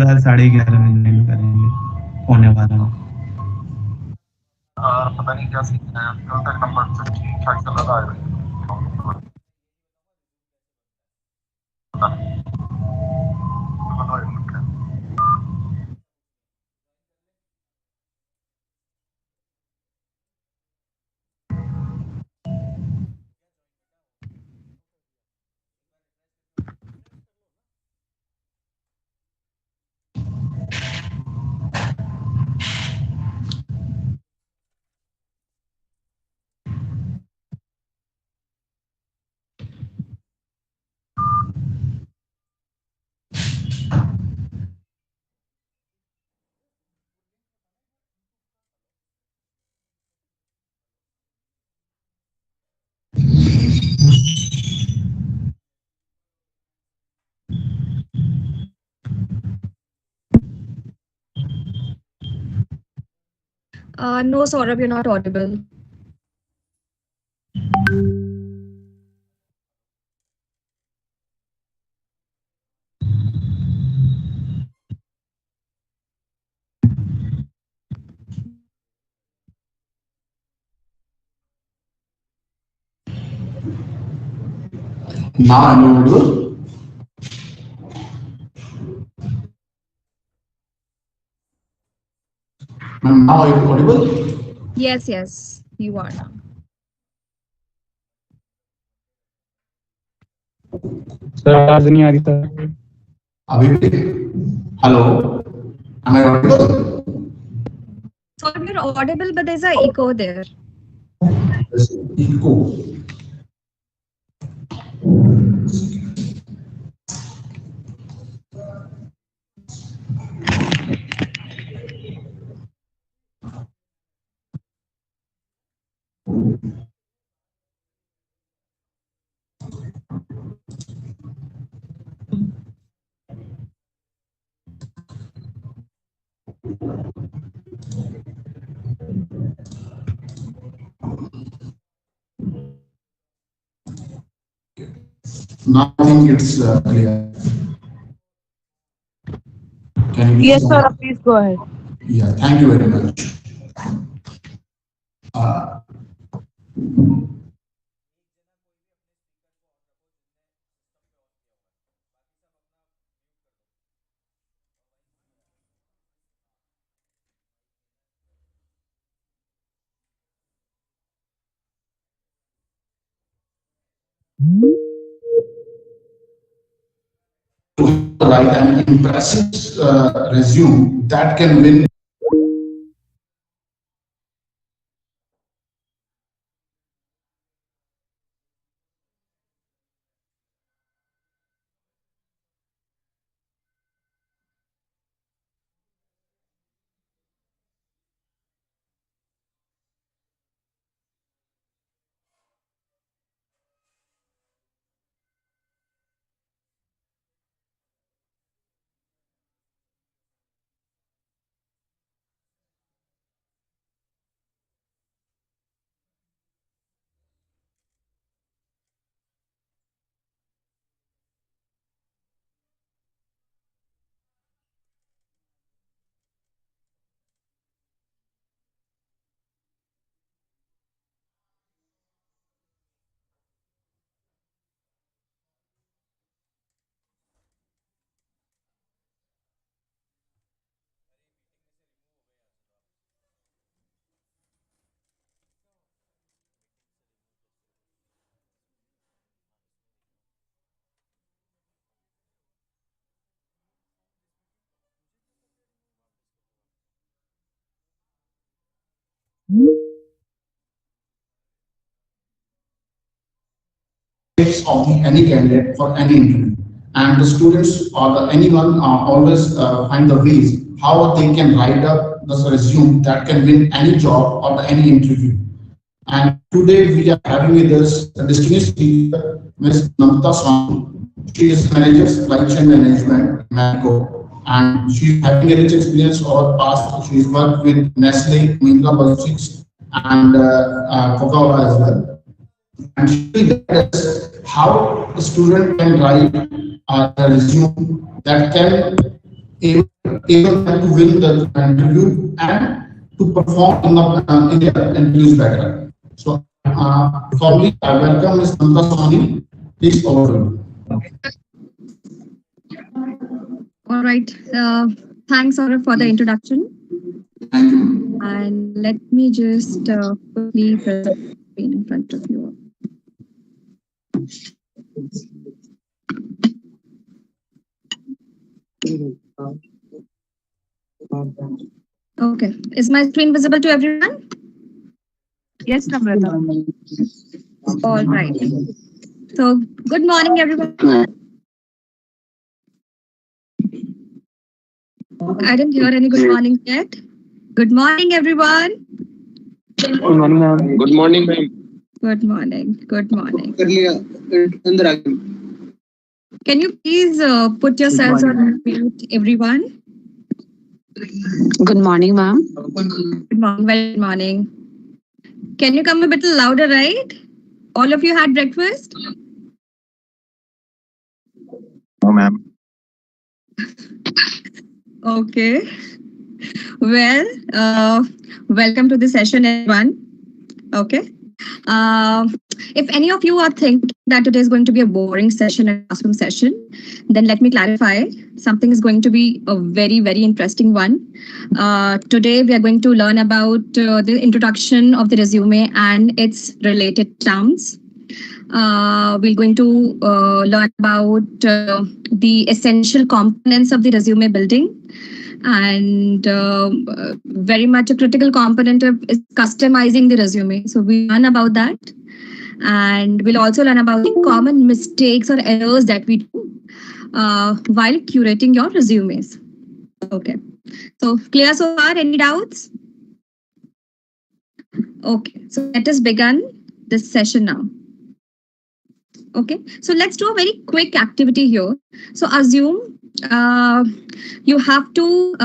Regular 11:30 में join करेंगे, पौने 12 में। पता नहीं क्या सीन है, कल तक नंबर सब ठीक ठाक चल रहा है। No, Saurabh, you're not audible. Now I'm audible. Ma'am, now I'm audible. Yes, yes, you are now. Sir आवाज नहीं आ रही सर। अभी भी? Hello, am I audible? Saurabh, you're audible, but there's an echo there. There's echo. Now I think it's clear. Can you Yes, sir. Please go ahead. Yeah, thank you very much. To write an impressive resume that can win. Of any candidate for any interview, and the students or anyone always find the ways how they can write up the resume that can win any job or any interview. And today we are having with us a distinguished speaker, Ms. Namita Swami. She is manager supply chain management at Marico, and she is having a rich experience over past. She has worked with Nestle, Mahindra Logistics, and Coca-Cola as well. And she will guide us how a student can write a resume that can able, able to win the interview and to perform in the interviews better. So, formally, I welcome Ms. Nanda Soni. Please over to you. All right. Thanks, Saurav, for the introduction. Thank you. And let me just quickly present the screen in front of you. Okay. Is my screen visible to everyone? Yes, Namrata. All right. So, good morning, everyone. I didn't hear any good morning yet. Good morning, everyone. Good morning, ma'am. Good morning, ma'am. Good morning. Good morning. Can you please put yourselves on mute, everyone? Good morning, ma'am. Good morning. Well, good morning. Can you come a bit louder, right? All of you had breakfast? No, ma'am. Okay. Well, welcome to the session, everyone. Okay. If any of you are thinking that today is going to be a boring session, a classroom session, then let me clarify. Something is going to be a very, very interesting one. Today, we are going to learn about the introduction of the resume and its related terms. We're going to learn about the essential components of the resume building. And very much a critical component of is customizing the resume. So we learn about that. And we'll also learn about the common mistakes or errors that we do while curating your resumes. Okay. So clear so far? Any doubts? Okay. So let us begin this session now. Okay. So let's do a very quick activity here. So assume you have to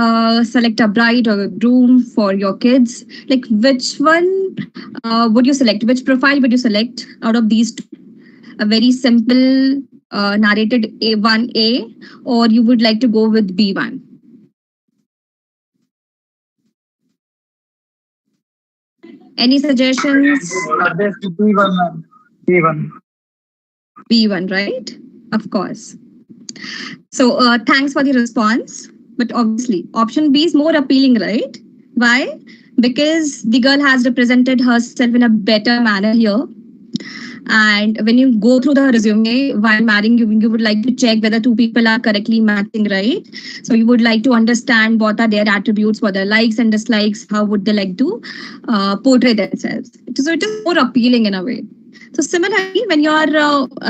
select a bride or a groom for your kids. Like which one would you select? Which profile would you select out of these two? A very simple narrated A1A, or you would like to go with B1? Any suggestions? B1. B1, right? Of course. So thanks for the response. But obviously, option B is more appealing, right? Why? Because the girl has represented herself in a better manner here. And when you go through the resume while marrying, you would like to check whether two people are correctly matching, right? So you would like to understand what are their attributes, what are likes and dislikes, how would they like to portray themselves. So it is more appealing in a way. So similarly, when you are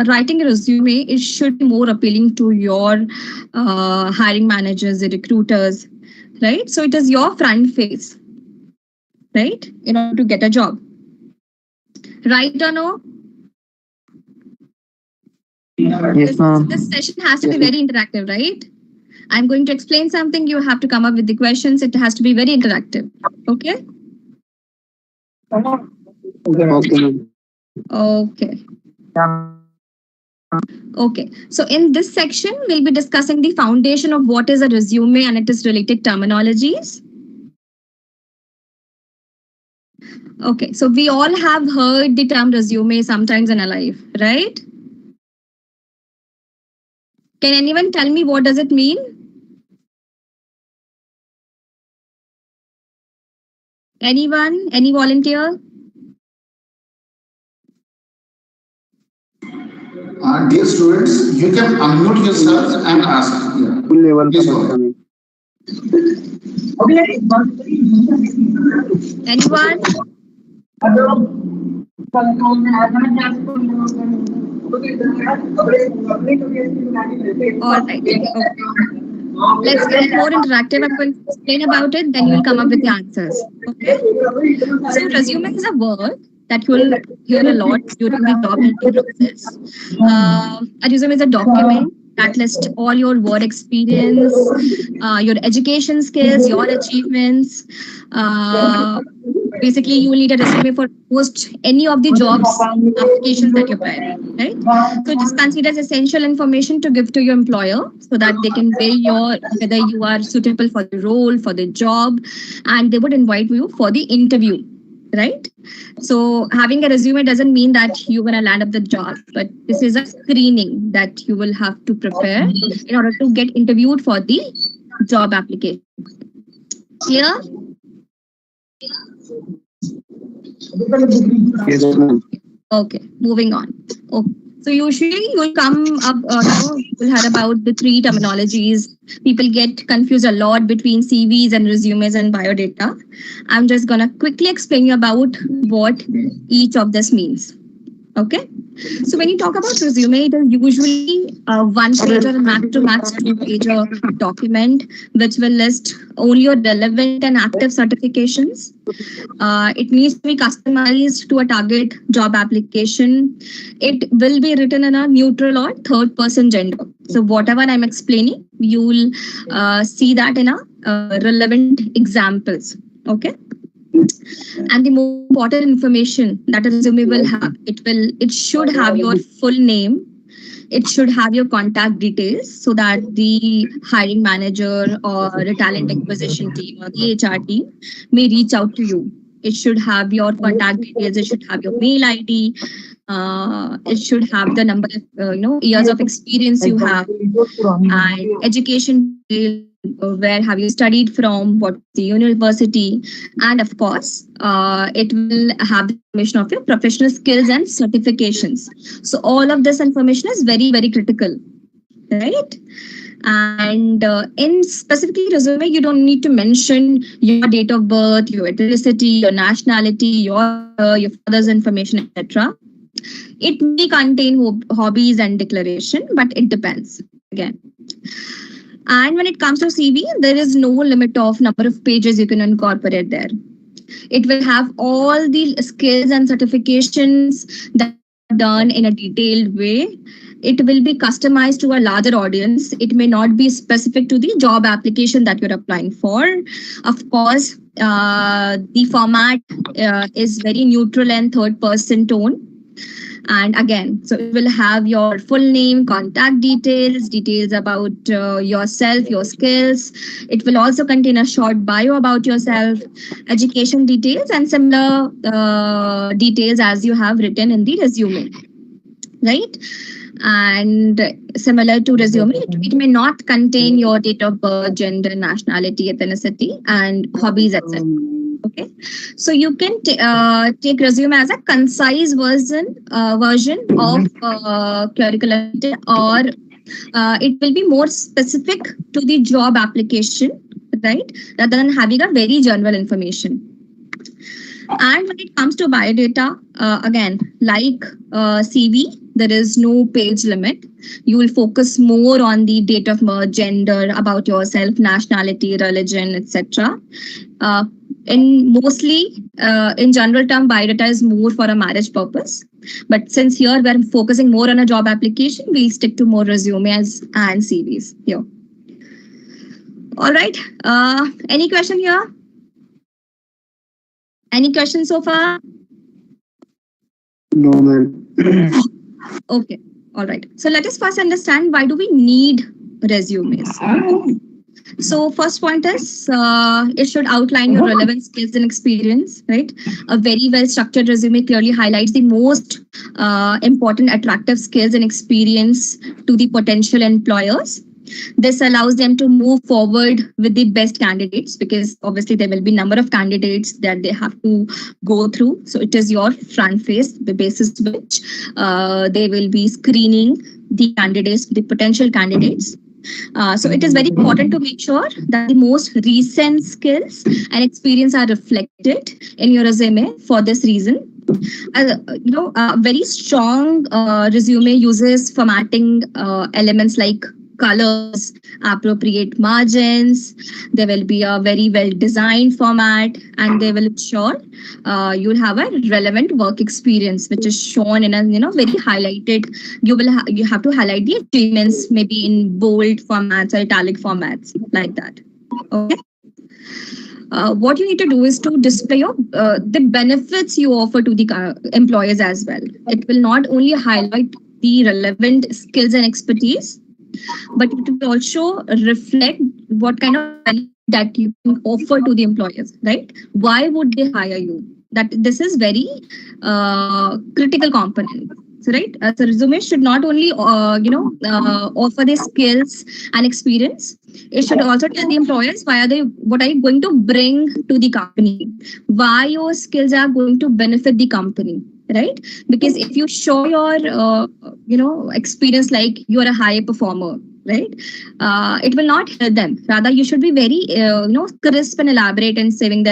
writing a resume, it should be more appealing to your hiring managers, the recruiters, right? So it is your front face, right? In order to get a job. Right or no? Yes, ma'am. This session has to be very interactive, right? I'm going to explain something. You have to come up with the questions. It has to be very interactive. Okay? Okay. Okay. Okay. So in this section, we'll be discussing the foundation of what is a resume and its related terminologies. Okay. So we all have heard the term resume sometimes in our life, right? Can anyone tell me what does it mean? Anyone? Any volunteer? Dear students, you can unmute yourselves and ask. Yeah. Please go ahead. Anyone? All right. Okay. Let's get more interactive. I'm going to explain about it, then you'll come up with the answers. Okay. So resume is a word that you'll hear a lot during the job interview process. A resume is a document that lists all your work experience, your education skills, your achievements, Basically, you will need a resume for most any of the jobs applications that you're applying, right? So it is considered as essential information to give to your employer so that they can weigh your whether you are suitable for the role, for the job, and they would invite you for the interview, right? So having a resume doesn't mean that you're gonna land up the job, but this is a screening that you will have to prepare in order to get interviewed for the job application. Clear? Yes, ma'am. Okay, moving on. Okay. So usually you'll come up, you'll heard about the three terminologies. People get confused a lot between CVs and resumes and biodata. I'm just gonna quickly explain you about what each of this means. Okay. So when you talk about resume, it is usually a one-page or a max two-page document which will list only your relevant and active certifications. It needs to be customized to a target job application. It will be written in a neutral or third-person gender. So whatever I'm explaining, you will see that in a relevant examples. Okay. And the most important information that a resume will have, it should have your full name. It should have your contact details so that the hiring manager or the talent acquisition team or the HR team may reach out to you. It should have your contact details. It should have your mail ID. It should have the number of years of experience you have, and education details, where have you studied from, what the university, and of course it will have the information of your professional skills and certifications. So all of this information is very, very critical, right? And in specifically resume, you don't need to mention your date of birth, your ethnicity, your nationality, your father's information, etc. It may contain hobbies and declaration, but it depends again. And when it comes to CV, there is no limit of number of pages you can incorporate there. It will have all the skills and certifications that are done in a detailed way. It will be customized to a larger audience. It may not be specific to the job application that you're applying for. Of course, the format is very neutral and third-person tone. And again, so it will have your full name, contact details, details about yourself, your skills. It will also contain a short bio about yourself, education details, and similar details as you have written in the resume, right? And similar to resume, it may not contain your date of birth, gender, nationality, ethnicity, and hobbies, etc. Okay, so you can take resume as a concise version of curriculum, or it will be more specific to the job application, right, rather than having a very general information. And when it comes to biodata, again, like CV, there is no page limit. You will focus more on the date of birth, gender, about yourself, nationality, religion, etc. In general term, biodata is more for a marriage purpose. But since here we're focusing more on a job application, we'll stick to more resumes and CVs here. All right. Any question here? Any questions so far? No, ma'am. Okay. All right. So let us first understand, why do we need resumes? So first point is it should outline your relevant skills and experience, right? A very well structured resume clearly highlights the most important attractive skills and experience to the potential employers. This allows them to move forward with the best candidates, because obviously there will be number of candidates that they have to go through. So it is your front face, the basis which they will be screening the candidates, the potential candidates. So it is very important to make sure that the most recent skills and experience are reflected in your resume. For this reason, a very strong resume uses formatting elements like colors, appropriate margins. There will be a very well designed format, and they will ensure you'll have a relevant work experience, which is shown in a very highlighted. You have to highlight the achievements, maybe in bold formats or italic formats, like that. Okay. what you need to do is to display the benefits you offer to the employers as well. It will not only highlight the relevant skills and expertise, but it will also reflect what kind of value that you can offer to the employers, right? Why would they hire you? That this is very critical component. So, right, so resume should not only offer the skills and experience. It should also tell the employers what are you going to bring to the company, why your skills are going to benefit the company, right? Because if you show your experience like you are a high performer, right, it will not help them. Rather, you should be very crisp and elaborate and telling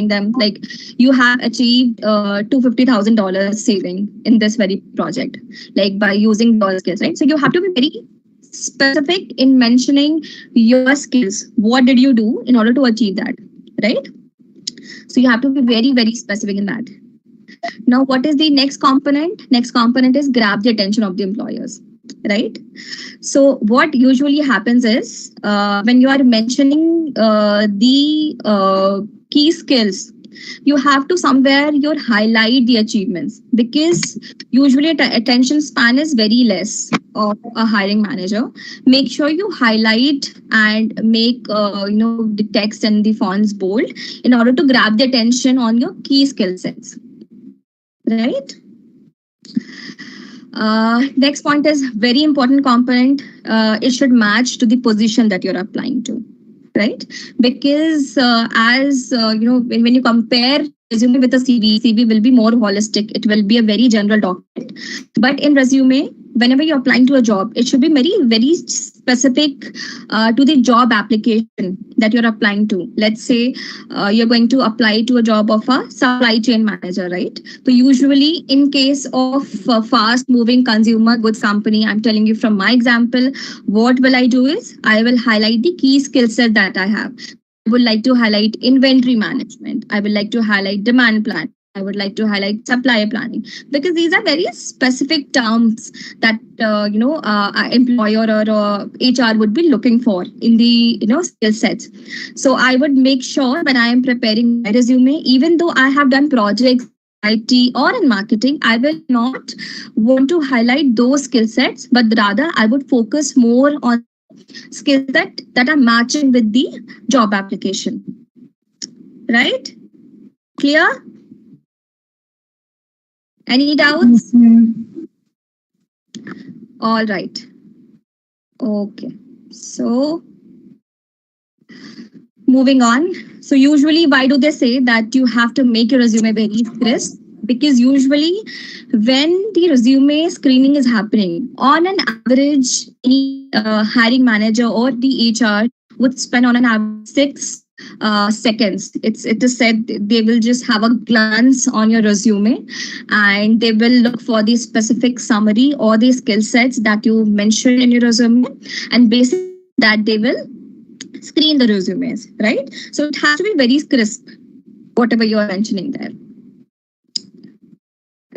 them like you have achieved $250,000 saving in this very project, like by using your skills, right? So you have to be very specific in mentioning your skills. What did you do in order to achieve that, right? So you have to be very, very specific in that. Now, what is the next component? Next component is grab the attention of the employers, right? So what usually happens is when you are mentioning the key skills, you have to somewhere you highlight the achievements, because usually attention span is very less of a hiring manager. Make sure you highlight and make the text and the fonts bold in order to grab the attention on your key skill sets, right? Next point is very important component. It should match to the position that you're applying to, right? Because when you compare resume with a CV will be more holistic. It will be a very general document. But in resume, whenever you're applying to a job, it should be very, very specific to the job application that you're applying to. Let's say you're going to apply to a job of a supply chain manager, right? So usually in case of a fast moving consumer goods company, I'm telling you from my example, what will I do is I will highlight the key skill set that I have. I would like to highlight inventory management. I would like to highlight demand plan. I would like to highlight supplier planning, because these are very specific terms that employer or HR would be looking for in the skill sets. So I would make sure when I am preparing my resume, even though I have done projects IT or in marketing, I will not want to highlight those skill sets, but rather I would focus more on skills that are matching with the job application. Right? Clear? Any doubts? All right. Okay. So moving on. So usually, why do they say that you have to make your resume very crisp? Because usually when the resume screening is happening, on an average, any hiring manager or the HR would spend on an average 6 seconds. It is said they will just have a glance on your resume and they will look for the specific summary or the skill sets that you mentioned in your resume, and based on that they will screen the resumes, right? So it has to be very crisp, whatever you are mentioning there,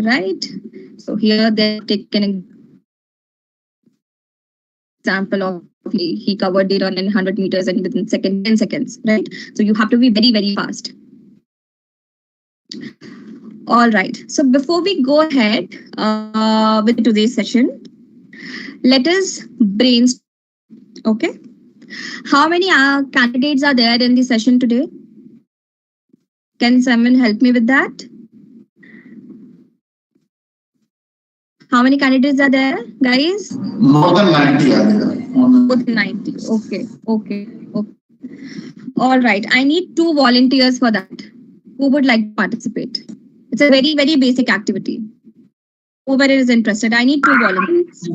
right? So here they've taken an example of he covered the run in 100 meters and within 10 seconds, right? So you have to be very, very fast. All right. So before we go ahead with today's session, let us brainstorm. Okay. How many candidates are there in the session today? Can someone help me with that? How many candidates are there, guys? More than 90 are there. More than 90. Okay. All right. I need 2 volunteers for that. Who would like to participate? It's a very, very basic activity. Whoever is interested, I need 2 volunteers.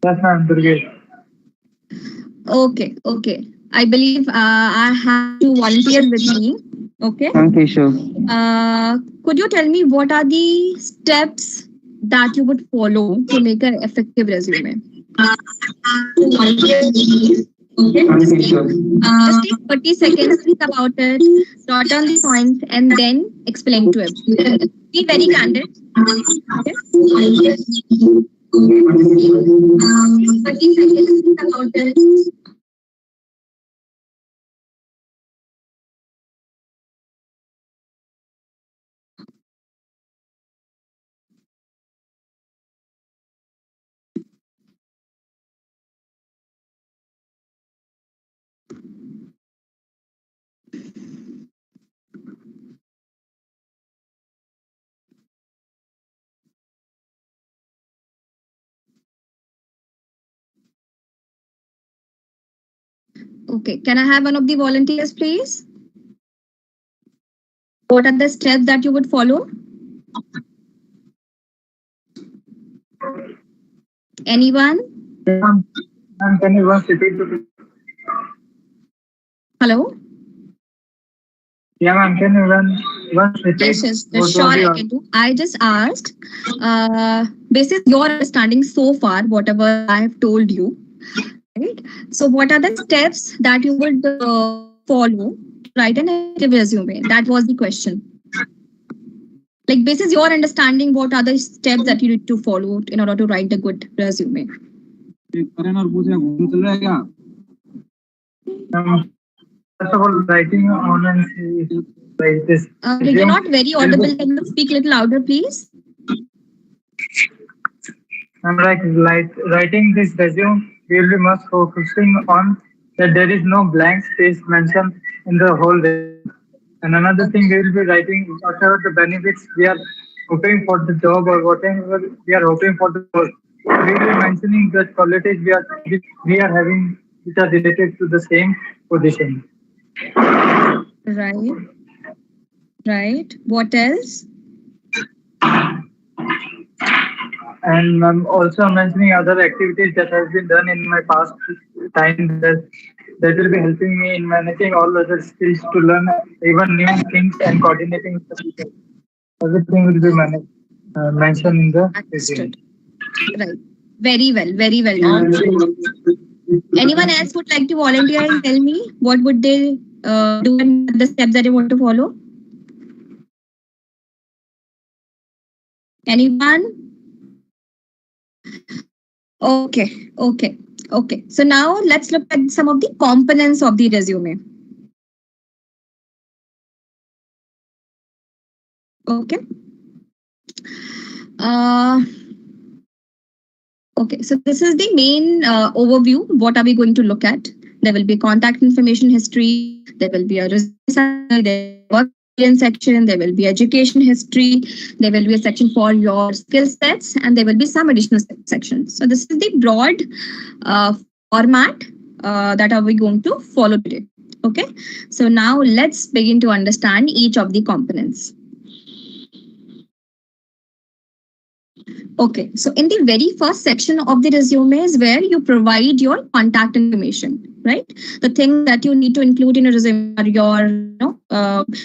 Yes, ma'am. Durgesh. Okay. I believe I have 2 volunteers with me. Okay. Okay, sure. Could you tell me what are the steps that you would follow to make an effective resume? Okay. Just take 30 seconds, think about it, jot down the points, and then explain to everyone. Be very candid. Okay. 30 seconds, think about it. Okay, can I have one of the volunteers, please? What are the steps that you would follow? Anyone? Ma'am, can you once repeat the... Hello? Yeah, ma'am, can you once repeat? Yes, what sure, was I your... can do. I just asked, basis your understanding so far, whatever I have told you, right? So, what are the steps that you would follow to write an effective resume? That was the question. Like, basis your understanding, what are the steps that you need to follow in order to write a good resume? First of all, writing on an like this. You're not very audible. Can you speak a little louder, please? I'm like writing this resume, we will be much focusing on that there is no blank space mentioned in the whole resume. And another thing, we will be writing whatever the benefits we are hoping for the job or whatever we are hoping for the work. We will be mentioning the qualities we are having which are related to the same position. Right. Right. What else? And I'm also mentioning other activities that have been done in my past time that will be helping me in managing all other skills to learn even new things and coordinating with the people. Everything will be mentioned in the resume. Understood. Right. Very well. Very well done. Anyone else would like to volunteer and tell me what would they do and the steps that they want to follow? Anyone? Okay, okay, okay. So now let's look at some of the components of the resume. Okay. Okay, so this is the main overview. What are we going to look at? There will be contact information history. There will be a resume. There will be a section. There will be education history. There will be a section for your skill sets, and there will be some additional sections. So this is the broad format that are we going to follow today. Okay, so now let's begin to understand each of the components. Okay, so in the very first section of the resume is where you provide your contact information, right? The thing that you need to include in a resume are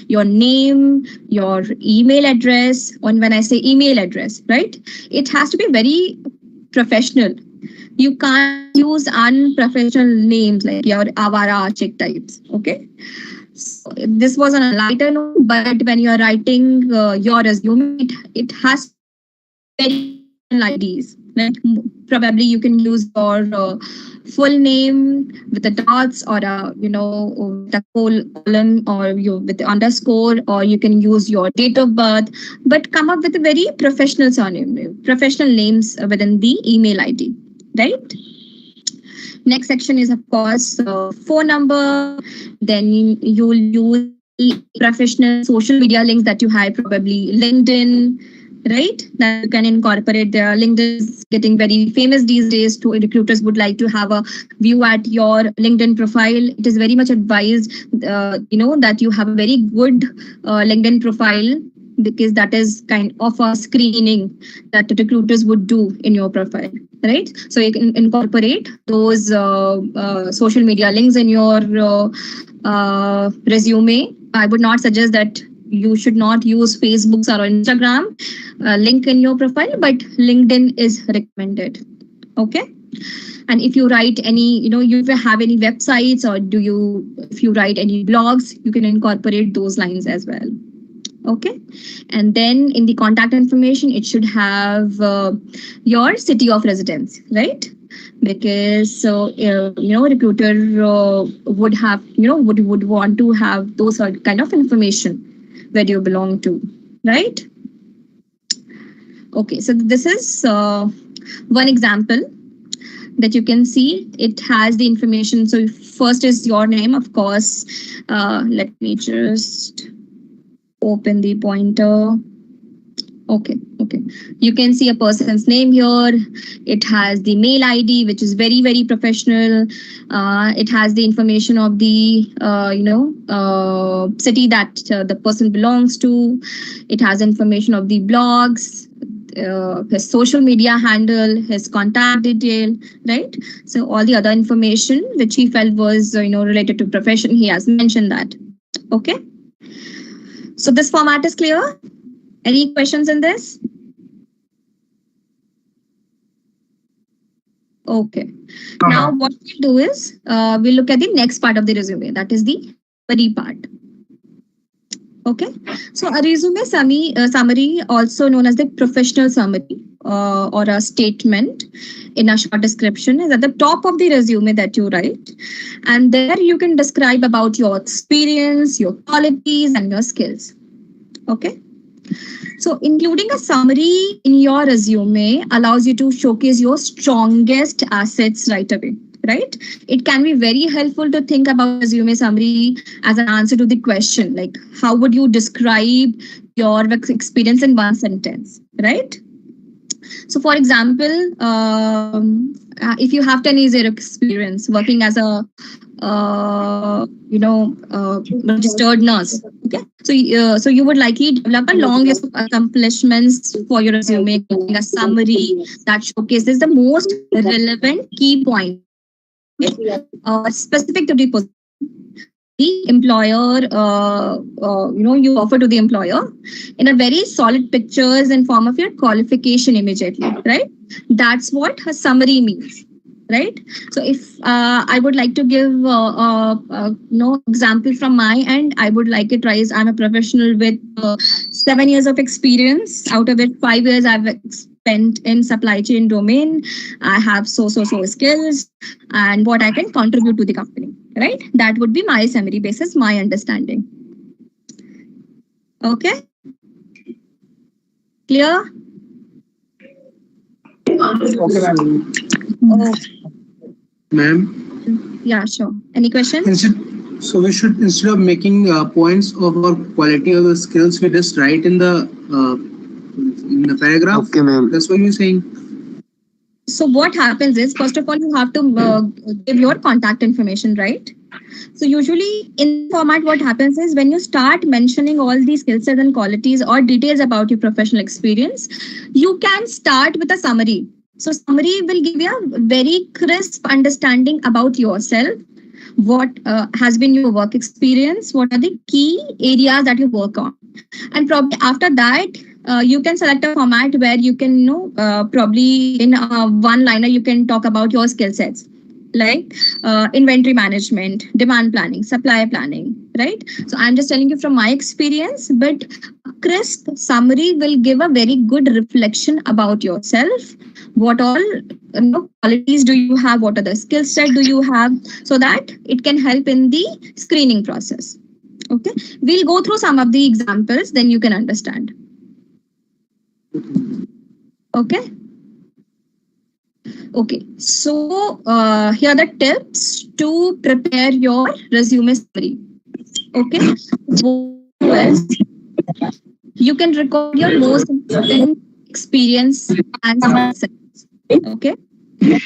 your name, your email address. And when I say email address, right, it has to be very professional. You can't use unprofessional names like your Avara chick types, okay? So this was on a lighter note, but when you are writing your resume, it has very IDs. Right? Probably you can use your full name with the dots or the column or with the underscore, or you can use your date of birth, but come up with a very professional surname, professional names within the email ID, right? Next section is of course phone number. Then you'll use professional social media links that you have, probably LinkedIn, right? That you can incorporate there. LinkedIn is getting very famous these days. To recruiters would like to have a view at your LinkedIn profile. It is very much advised, that you have a very good LinkedIn profile, because that is kind of a screening that the recruiters would do in your profile, right? So you can incorporate those social media links in your resume. I would not suggest that you should not use Facebook or Instagram link in your profile, but LinkedIn is recommended. Okay. And if you write any, you have any websites, or if you write any blogs, you can incorporate those lines as well. Okay. And then in the contact information, it should have your city of residence, right? Because recruiter would have, would want to have those kind of information where you belong to, right? Okay, so this is one example that you can see. It has the information. So first is your name, of course. Let me just open the pointer. Okay. You can see a person's name here. It has the mail ID, which is very, very professional. It has the information of the, city that the person belongs to. It has information of the blogs, his social media handle, his contact detail, right? So all the other information which he felt was, related to profession, he has mentioned that. Okay. So this format is clear. Any questions in this? Okay. Now what we'll do is we'll look at the next part of the resume. That is the summary part. Okay. So a resume summary, also known as the professional summary or a statement in a short description, is at the top of the resume that you write. And there you can describe about your experience, your qualities, and your skills. Okay. So including a summary in your resume allows you to showcase your strongest assets right away, right? It can be very helpful to think about resume summary as an answer to the question, like how would you describe your experience in one sentence, right? So for example, if you have 10 years of experience working as a registered nurse. Okay, so you would likely develop a long list of accomplishments for your resume, including a summary that showcases the most relevant key points, specific to the position. The employer, you offer to the employer in a very solid pictures in form of your qualification immediately, right? That's what a summary means. Right. So if I would like to give example from my end, I would like it rise. I'm a professional with 7 years of experience. Out of it, 5 years I've spent in supply chain domain. I have so skills and what I can contribute to the company. Right. That would be my summary basis, my understanding. Okay. Clear? Okay, ma'am. Oh. Ma'am? Yeah, sure. Any questions? So we should, instead of making points of our quality of the skills, we just write in the paragraph. Okay, ma'am. That's what you're saying. So what happens is, first of all, you have to give your contact information, right? So usually in format, what happens is when you start mentioning all these skill sets and qualities or details about your professional experience, you can start with a summary. So summary will give you a very crisp understanding about yourself, what has been your work experience, what are the key areas that you work on. And probably after that, you can select a format where you can, probably in one liner, you can talk about your skill sets, like inventory management, demand planning, supply planning, right? So I'm just telling you from my experience, but a crisp summary will give a very good reflection about yourself. What all qualities do you have? What are the skill set do you have? So that it can help in the screening process. Okay, we'll go through some of the examples, then you can understand. Okay. Okay, so here are the tips to prepare your resume summary. Okay, you can record your most important experience and success. Okay, you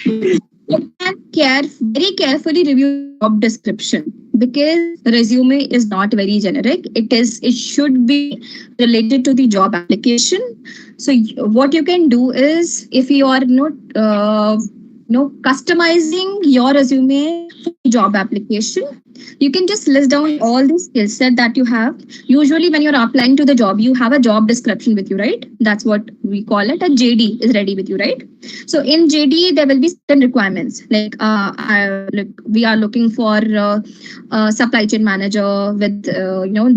can very carefully review job description because resume is not very generic. It should be related to the job application. So what you can do is, if you are not customizing your resume for job application, you can just list down all the skill set that you have. Usually when you're applying to the job, you have a job description with you, right? That's what we call it. A JD is ready with you, right? So in JD, there will be certain requirements like we are looking for a supply chain manager with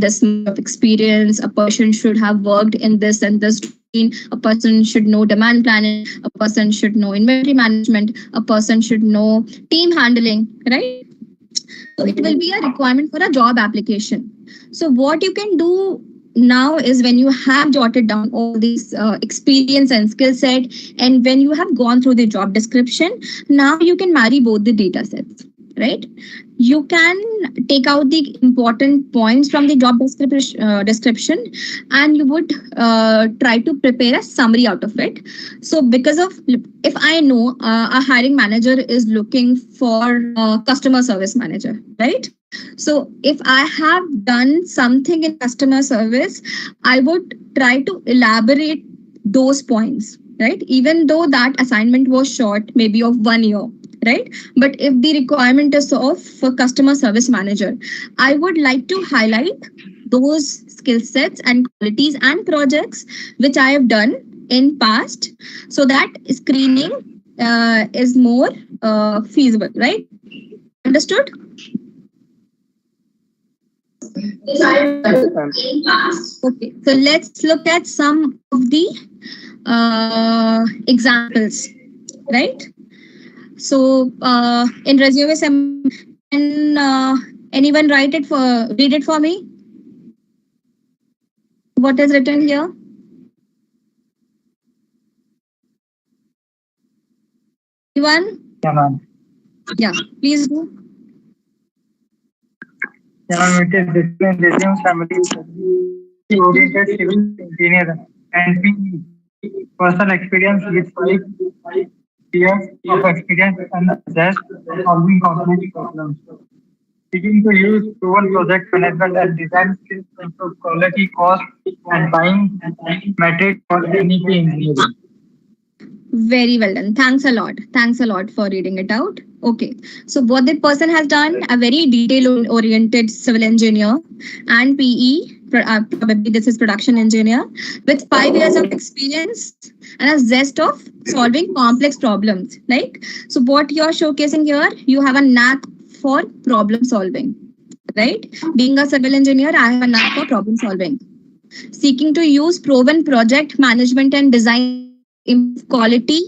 this much of experience. A person should have worked in this and this. A person should know demand planning. A person should know inventory management. A person should know team handling, right? So it will be a requirement for a job application. So what you can do now is, when you have jotted down all these experience and skill set, and when you have gone through the job description, now you can marry both the data sets, right? you can take out the important points from the job description, and you would try to prepare a summary out of it. So because of, if I know a hiring manager is looking for a customer service manager, right? So if I have done something in customer service, I would try to elaborate those points, right? Even though that assignment was short, maybe of 1 year, right? But if the requirement is of for customer service manager, I would like to highlight those skill sets and qualities and projects which I have done in past, so that screening is more feasible, right? Understood? Okay, so let's look at some of the examples, right? So in resume, can anyone read it for me? What is written here? Anyone? Yeah, ma'am. Yeah, please do. Yeah, ma'am. It is written in resume summary. Oriented civil engineer and personal experience with 5 years of experience and just solving complex problems. Seeking to use proven project management and design skills to improve quality, cost, and buying metrics for NEP engineering. Very well done. Thanks a lot. Thanks a lot for reading it out. Okay. So what the person has done, a very detail oriented civil engineer and PE, probably this is production engineer, with 5 years of experience and a zest of solving complex problems, right? So what you're showcasing here, you have a knack for problem solving, right? Being a civil engineer, I have a knack for problem solving. Seeking to use proven project management and design improve quality,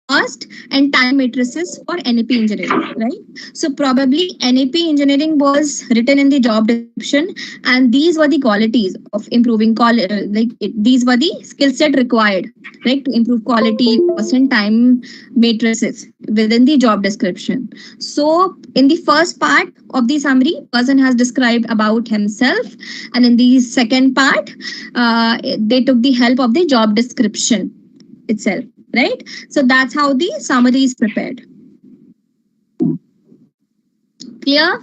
cost, and time matrices for NAP engineering, right? So probably NAP engineering was written in the job description, and these were the qualities of improving these were the skill set required, right, to improve quality, cost, and time matrices within the job description. So in the first part of the summary, person has described about himself, and in the second part, they took the help of the job description itself, right? So that's how the summary is prepared. Clear?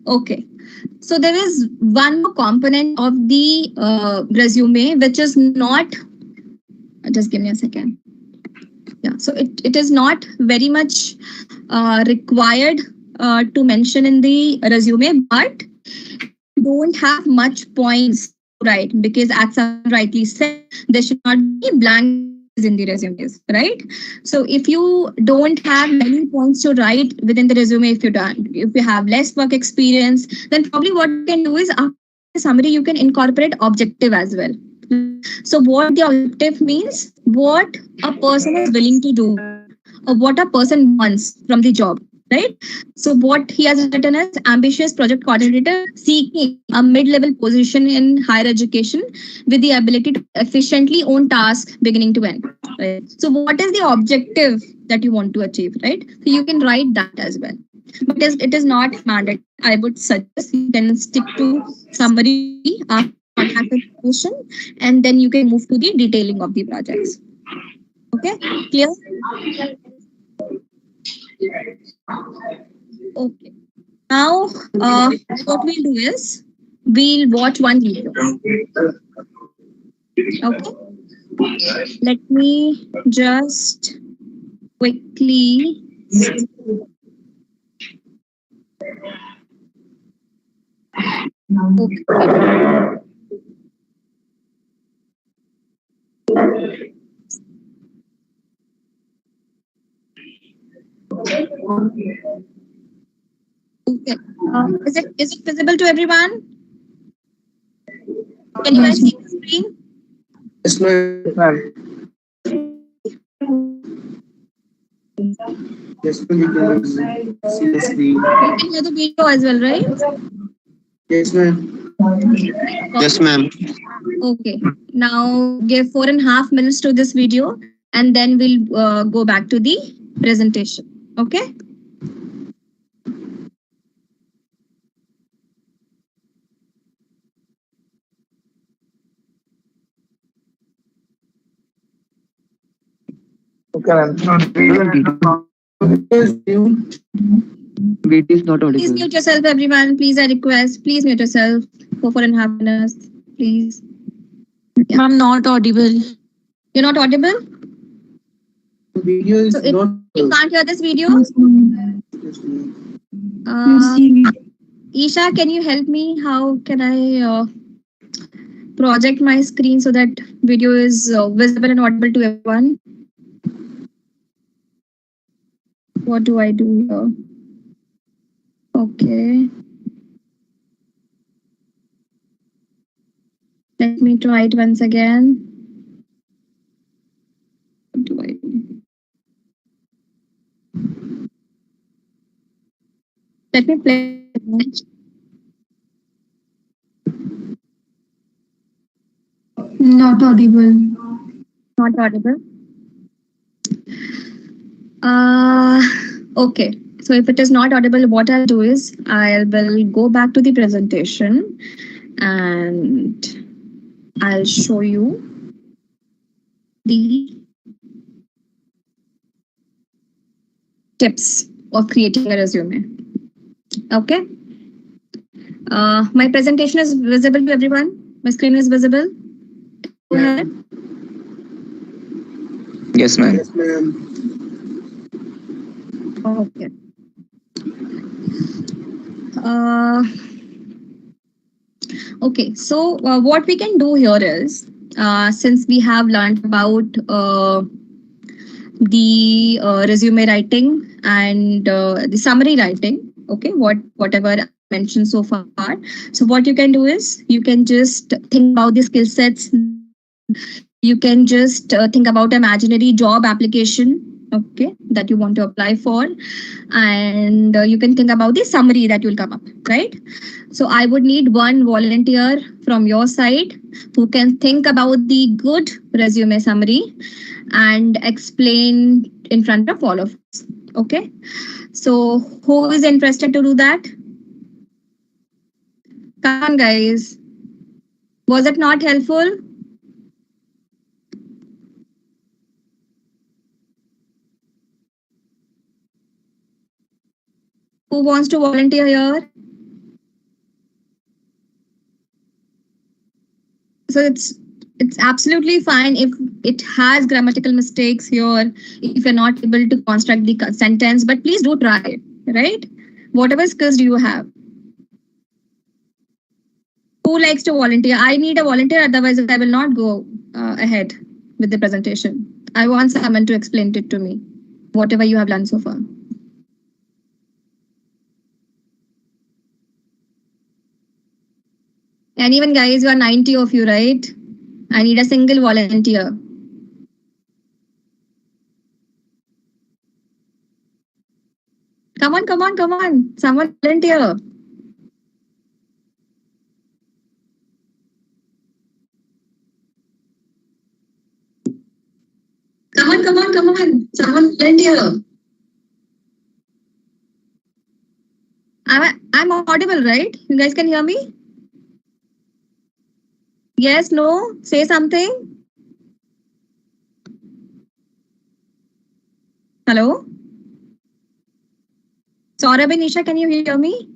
Okay. So there is one more component of the resume which is not, just give me a second. Yeah, so it is not very much required to mention in the resume, but don't have much points to write, because as someone rightly said, there should not be blank in the resumes, right? So if you don't have many points to write within the resume, if you have less work experience, then probably what you can do is after the summary, you can incorporate objective as well. So what the objective means, what a person is willing to do, or what a person wants from the job, right? So what he has written is ambitious project coordinator seeking a mid-level position in higher education with the ability to efficiently own tasks beginning to end, right? So what is the objective that you want to achieve, right? So you can write that as well. But it is not mandatory. I would suggest you can stick to summary after contact information, and then you can move to the detailing of the projects. Okay, clear? Okay. Now, what we'll do is we'll watch one video. Okay. Let me just quickly. Okay. Okay. Is it visible to everyone? Can you guys see the screen? Yes, ma'am. Yes, ma'am. You can see the screen. You can hear the video as well, right? Yes, ma'am. Yes, ma'am. Okay. Now give 4.5 minutes to this video. and then we'll go back to the presentation. Okay. Video is not Please audible. mute yourself, everyone. Please, I request. Please mute yourself for 4.5 minutes. Please. Yeah. Ma'am, not audible. You're not audible? Video is So not. you can't hear this video? Isha, can you help me? How can I project my screen so that video is visible and audible to everyone? What do I do here? Okay. Let me try it once again. What do I do? Let me play. Not audible. Not audible. Okay. So if it is not audible, what I'll do is I will go back to the presentation and I'll show you the tips of creating a resume. Okay. My presentation is visible to everyone. My screen is visible. Go ahead. Yes, ma'am. Yes, ma'am. Okay. Uh, okay. So what we can do here is, since we have learned about the resume writing and the summary writing, okay, whatever I mentioned so far. So what you can do is you can just think about the skill sets. You can just think about imaginary job application, okay, that you want to apply for, and you can think about the summary that will come up, right? So I would need one volunteer from your side who can think about the good resume summary and explain in front of all of us. Okay. So who is interested to do that? Come on, guys. Was it not helpful? Who wants to volunteer here? So it's absolutely fine if it has grammatical mistakes here, if you're not able to construct the sentence, but please do try, right? Whatever skills do you have? Who likes to volunteer? I need a volunteer, otherwise I will not go ahead with the presentation. I want someone to explain it to me, whatever you have learned so far. And even guys, you are 90 of you, right? I need a single volunteer. Come on, come on, come on. Someone volunteer. Come on, come on, come on. Someone volunteer. I'm audible, right? You guys can hear me? Yes, no? Say something. Hello? Saurabh and Nisha, can you hear me?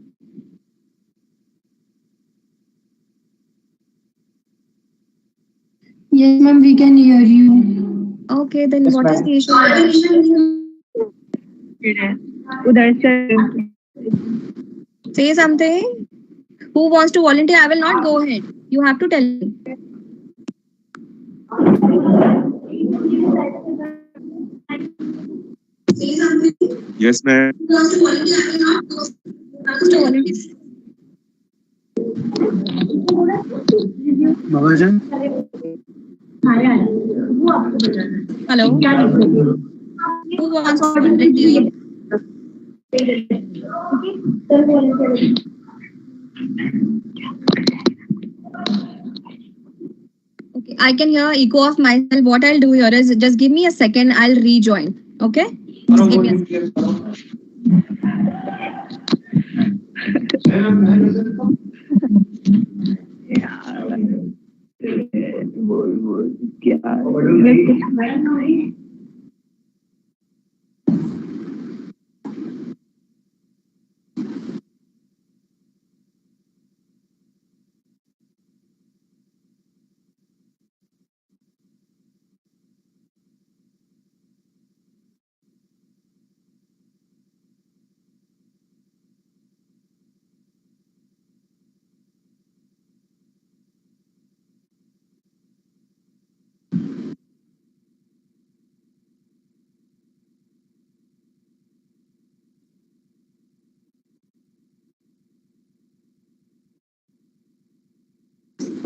Yes, ma'am, we can hear you. Okay, then Yes, what is ma'am. the issue? Say something. Who wants to volunteer? I will not go ahead. You have to tell me. Say something. Yes, ma'am. Who wants to volunteer? I will not go. Who wants to volunteer? Babajan? Hello? Who wants to volunteer? Okay, I can hear echo of myself. What I'll do here is just give me a second. I'll rejoin. Okay. Just give me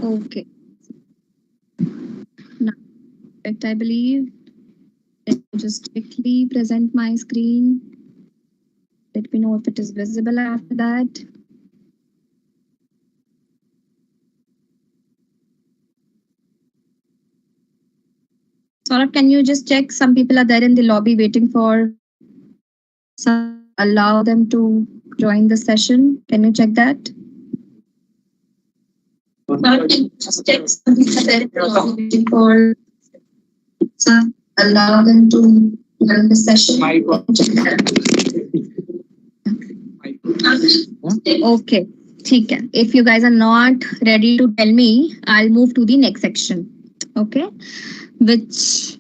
okay. Now, I believe. Let me just quickly present my screen. Let me know if it is visible after that. Saurabh, can you just check? Some people are there in the lobby waiting for some allow them to join the session. Can you check that? Saurabh, can you just check? Some people are there in the lobby waiting for some allow them to join the session. Okay. ठीक है. If you guys are not ready to tell me, I'll move to the next section. Okay. Which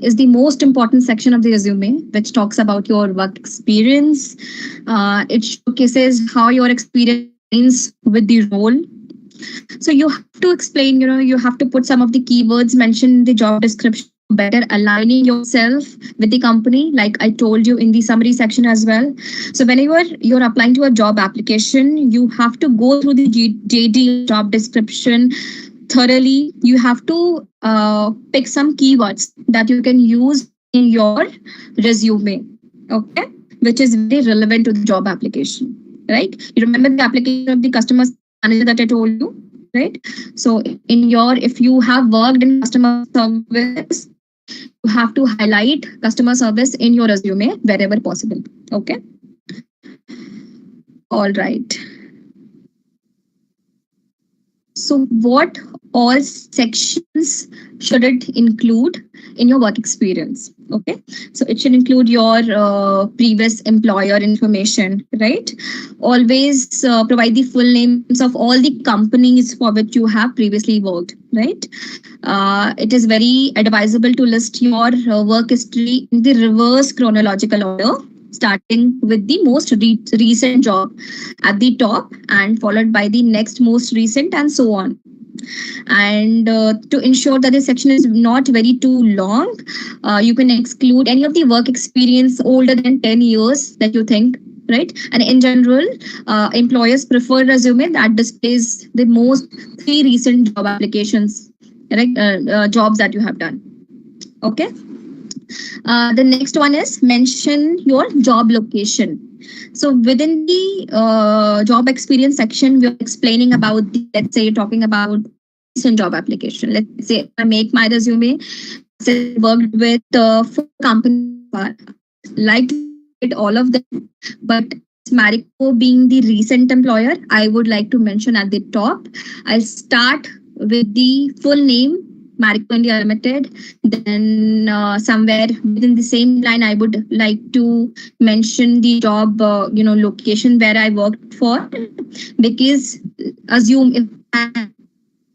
is the most important section of the resume, which talks about your work experience. It showcases how your experience with the role. So you have to explain, you have to put some of the keywords mentioned in the job description, better aligning yourself with the company, like I told you in the summary section as well. So whenever you're applying to a job application, you have to go through the JD job description thoroughly. You have to pick some keywords that you can use in your resume, okay, which is very relevant to the job application, right? You remember the application of the customer manager that I told you, right? So if you have worked in customer service, you have to highlight customer service in your resume wherever possible, okay? All right. So what all sections should it include in your work experience? Okay, so it should include your previous employer information, right? Always provide the full names of all the companies for which you have previously worked, right? It is very advisable to list your work history in the reverse chronological order, starting with the most recent job at the top and followed by the next most recent and so on. And to ensure that this section is not very too long, you can exclude any of the work experience older than 10 years that you think, right? And in general, employers prefer resume that displays the most 3 recent job applications, right? Jobs that you have done. Okay. The next one is mention your job location. So within the job experience section, we're explaining about, let's say, talking about recent job application. Let's say I make my resume, say worked with 4 companies, liked all of them, but Marico being the recent employer, I would like to mention at the top. I'll start with the full name, Marico India Limited. Then somewhere within the same line, I would like to mention the job, location where I worked for, because assume if I'm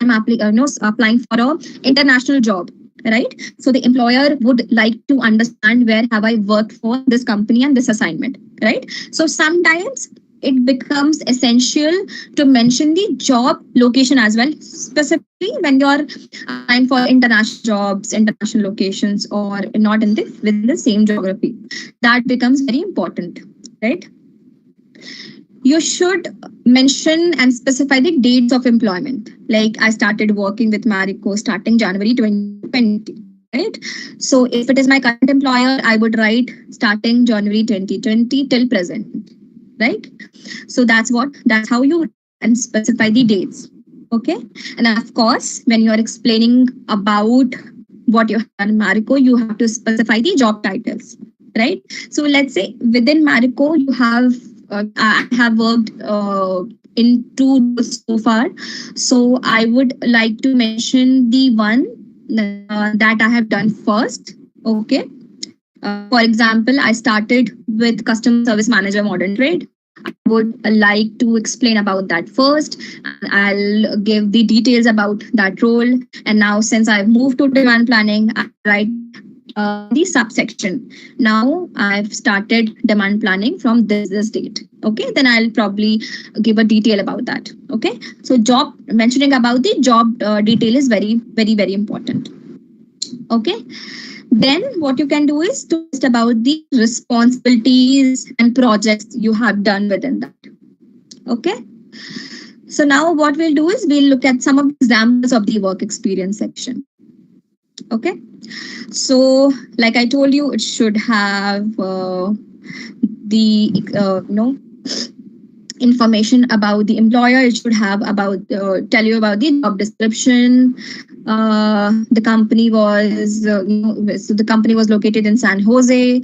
applying for an international job, right? So the employer would like to understand where have I worked for this company and this assignment, right? So sometimes it becomes essential to mention the job location as well, specifically when you're applying for international jobs, international locations, or not within the same geography. That becomes very important, right? You should mention and specify the dates of employment. Like I started working with Marico starting January 2020, right? So if it is my current employer, I would write starting January 2020 till present, right? So that's how you and specify the dates. Okay. And of course, when you are explaining about what you have in Marico, you have to specify the job titles, right? So let's say within Marico, you have, I have worked in 2 roles so far. So I would like to mention the one that I have done first. Okay. For example, I started with customer service manager modern trade. I would like to explain about that first. I'll give the details about that role. And now, since I've moved to demand planning, I write the subsection. Now I've started demand planning from this date. Okay, then I'll probably give a detail about that. Okay, so job mentioning about the job detail is very important. Okay. Then what you can do is to list about the responsibilities and projects you have done within that. Okay. So now what we'll do is we'll look at some of the examples of the work experience section. Okay. So like I told you, it should have information about the employer. It should have about tell you about the job description. The company was so the company was located in San Jose,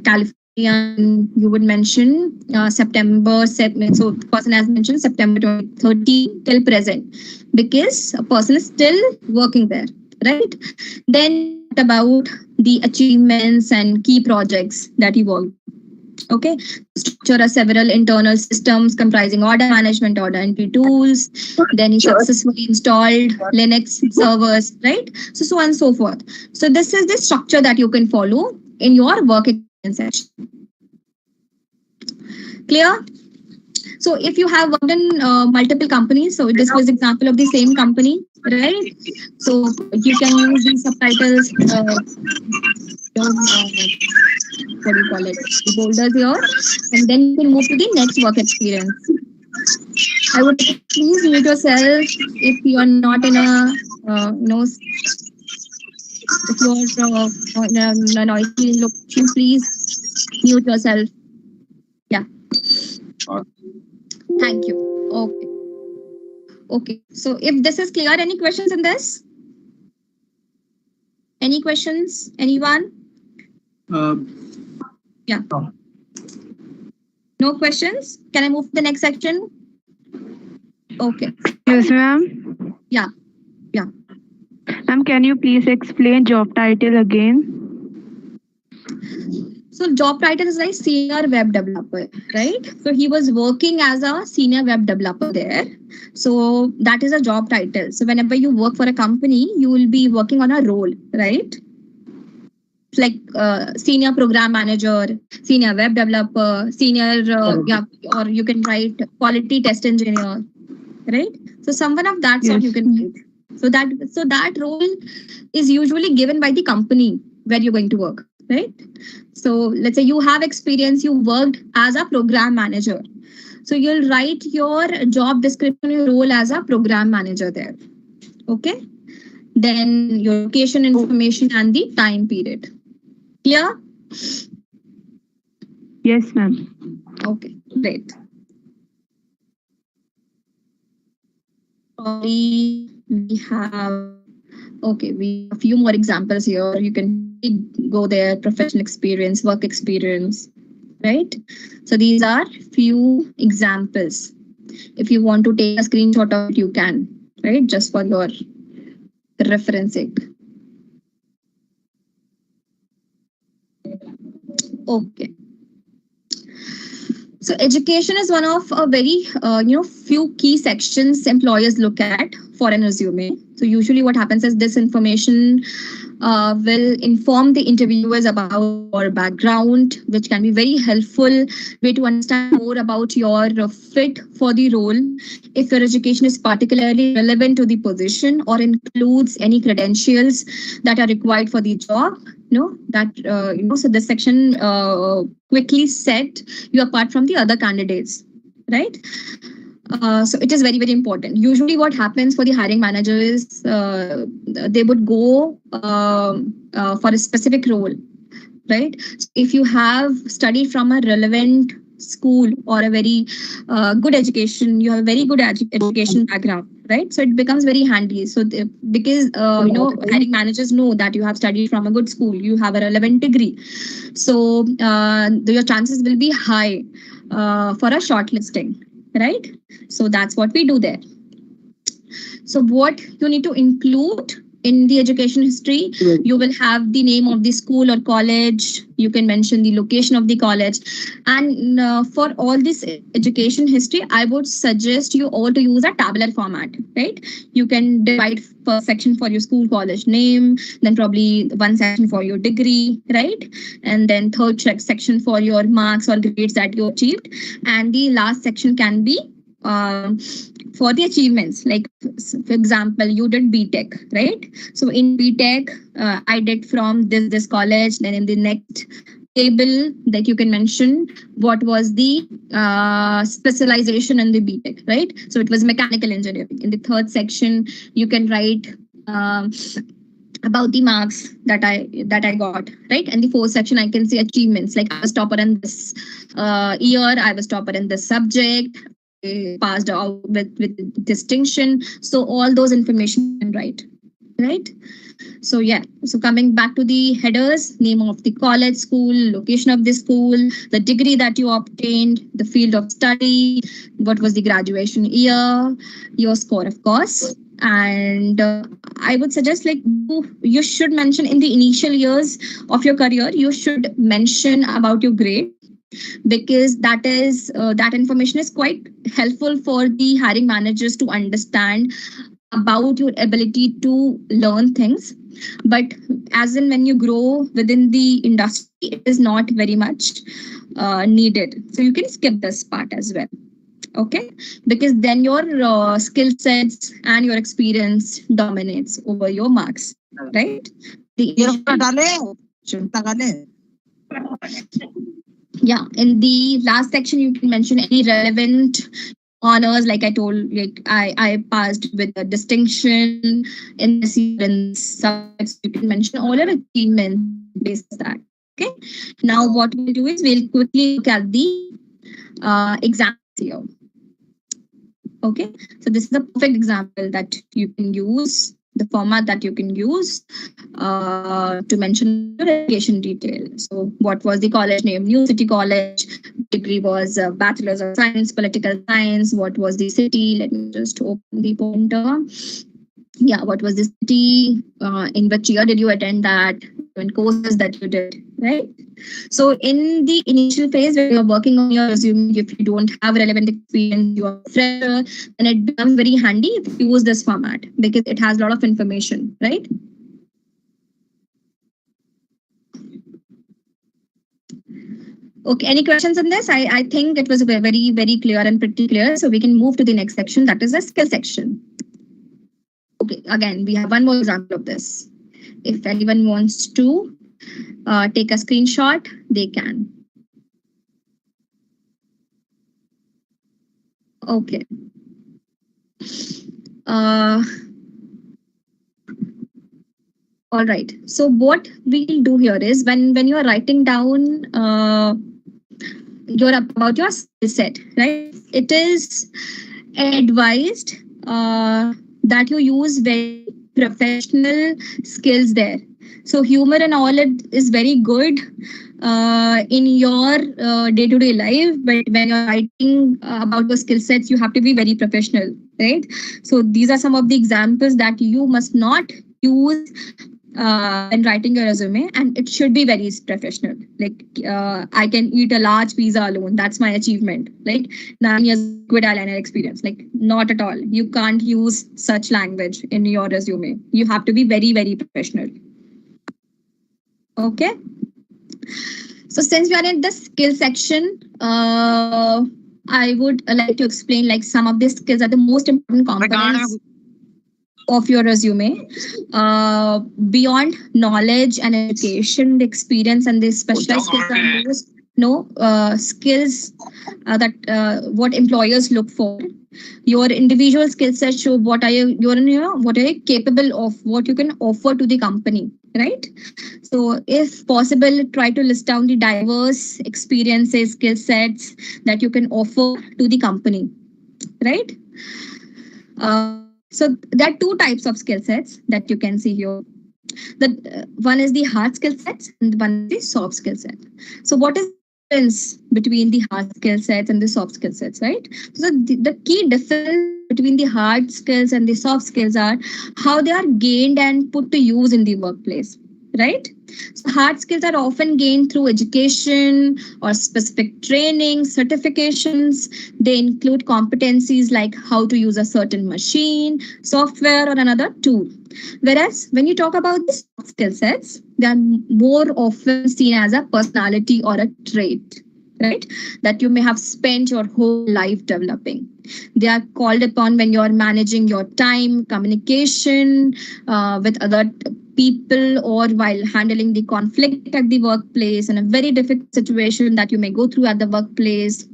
California. And you would mention September. So the person has mentioned September 2013 till present because a person is still working there, right? Then about the achievements and key projects that he worked. Okay, structure are several internal systems comprising order management, order entry tools. Then he successfully installed Linux servers, right? So on and so forth. So this is the structure that you can follow in your work experience section. Clear? So if you have worked in multiple companies, so this was example of the same company, right? So you can use these subtitles. What do you call it? The folders here, and then you can move to the next work experience. I would please mute yourself if you are not in a if you are in a noisy location. Please mute yourself. Yeah. Thank you. Okay. Okay. So if this is clear, any questions in this? Any questions? Anyone? Yeah. No questions? Can I move to the next section? Okay. Yes, ma'am. Yeah. Ma'am, can you please explain job title again? So job title is like senior web developer, right? So he was working as a senior web developer there. So that is a job title. So whenever you work for a company, you will be working on a role, right? Like senior program manager, senior web developer, senior, or you can write quality test engineer, right? So someone of that sort you can write. So that role is usually given by the company where you're going to work, right? So let's say you have experience, you worked as a program manager. So you'll write your job description, your role as a program manager there. Okay. Then your location information and the time period. Clear? Yes, ma'am. Okay, great. We have we have a few more examples here. You can go there, professional experience, work experience, right? So these are few examples. If you want to take a screenshot of it, you can, right? Just for your reference sake. Okay. So education is one of a very few key sections employers look at for an resume. So usually what happens is this information will inform the interviewers about your background, which can be very helpful way to understand more about your fit for the role. If your education is particularly relevant to the position or includes any credentials that are required for the job, so this section quickly set you apart from the other candidates, right? So it is very, very important. Usually what happens for the hiring managers, they would go for a specific role, right? So if you have studied from a relevant school or a very good education, you have a very good education background, right? So it becomes very handy. So because hiring managers know that you have studied from a good school, you have a relevant degree, so your chances will be high for a shortlisting, right? So that's what we do there. So what you need to include in the education history, you will have the name of the school or college. You can mention the location of the college. And for all this education history, I would suggest you all to use a tabular format, right? You can divide first section for your school college name, then probably one section for your degree, right? And then third section for your marks or grades that you achieved. And the last section can be for the achievements. Like, for example, you did BTech, right? So in BTech, I did from this college. Then in the next table that you can mention what was the specialization in the BTech, right? So it was mechanical engineering. In the third section, you can write about the marks that I got, right? And the fourth section, I can say achievements, like I was topper in this year, I was topper in this subject, passed out with distinction. So all those information you can write, right? So yeah, so coming back to the headers, name of the college, school, location of the school, the degree that you obtained, the field of study, what was the graduation year, your score, of course. And I would suggest, like, you should mention in the initial years of your career, you should mention about your grade, because that is that information is quite helpful for the hiring managers to understand about your ability to learn things. But as in when you grow within the industry, it is not very much needed. So you can skip this part as well. Okay, because then your skill sets and your experience dominates over your marks, right? Yeah, in the last section, you can mention any relevant honors. Like I told, like I passed with a distinction in this year in subjects. You can mention all your achievements based on that. Okay. Now what we'll do is we'll quickly look at the examples here. Okay, so this is a perfect example that you can use, the format that you can use to mention your education detail. So what was the college name? New City College. Degree was Bachelor's of Science, Political Science. What was the city? Let me just open the pointer. Yeah, what was the city? In which year did you attend that? And courses that you did, right? So in the initial phase when you're working on your resume, if you don't have relevant experience, you're a fresher, then it becomes very handy if you use this format because it has a lot of information, right? Okay, any questions on this? I think it was very, very clear and pretty clear. So we can move to the next section, that is the skill section. Okay, again, we have one more example of this. If anyone wants to take a screenshot, they can. Okay. All right. So what we'll do here is when you are writing down about your skill set, right? It is advised that you use very professional skills there. So humor and all it is very good in your day-to-day life, but when you're writing about your skill sets, you have to be very professional, right? So these are some of the examples that you must not use when writing your resume, and it should be very professional. Like I can eat a large pizza alone. That's my achievement. Like 9 years good eyeliner experience. Like not at all. You can't use such language in your resume. You have to be very, very professional. Okay. So since we are in the skill section, I would like to explain like some of the skills are the most important components of your resume. Beyond knowledge and education, the experience and the specialized skills are most skills that what employers look for. Your individual skill set show what are you capable of, what you can offer to the company, right? So if possible, try to list down the diverse experiences, skill sets that you can offer to the company, right? So there are two types of skill sets that you can see here. The one is the hard skill sets and one is the soft skill set. So what is the difference between the hard skill sets and the soft skill sets, right? So the key difference between the hard skills and the soft skills are how they are gained and put to use in the workplace, right? So hard skills are often gained through education or specific training, certifications. They include competencies like how to use a certain machine, software, or another tool. Whereas when you talk about the soft skill sets, they are more often seen as a personality or a trait, right? That you may have spent your whole life developing. They are called upon when you're managing your time, communication with other people, or while handling the conflict at the workplace in a very difficult situation that you may go through at the workplace.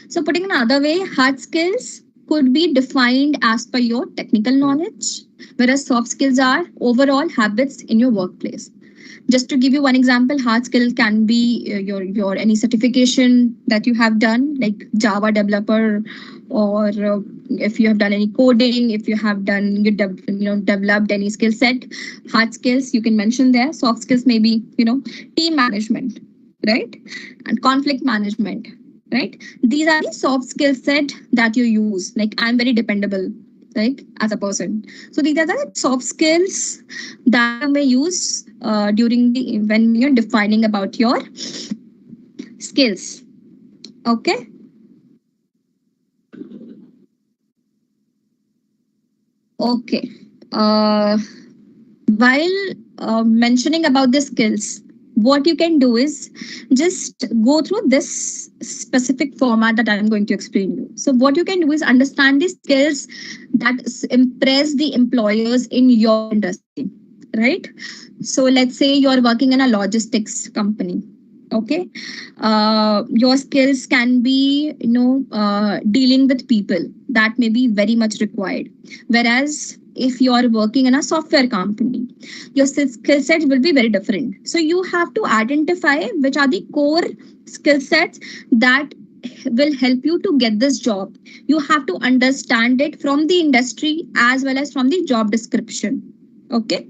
So, putting another way, hard skills could be defined as per your technical knowledge, whereas soft skills are overall habits in your workplace. Just to give you one example, hard skill can be your any certification that you have done, like Java developer, or if you have done any coding, if you have done developed any skill set. Hard skills you can mention there. Soft skills maybe team management, right, and conflict management, right? These are the soft skill set that you use. Like I'm very dependable, like as a person. So these are the soft skills that you may use during the when you're defining about your skills. Okay. Okay. While mentioning about the skills, what you can do is just go through this specific format that I'm going to explain you. So what you can do is understand the skills that impress the employers in your industry, right? So let's say you're working in a logistics company. Okay, your skills can be dealing with people. That may be very much required. Whereas if you are working in a software company, your skill set will be very different. So you have to identify which are the core skill sets that will help you to get this job. You have to understand it from the industry as well as from the job description. Okay.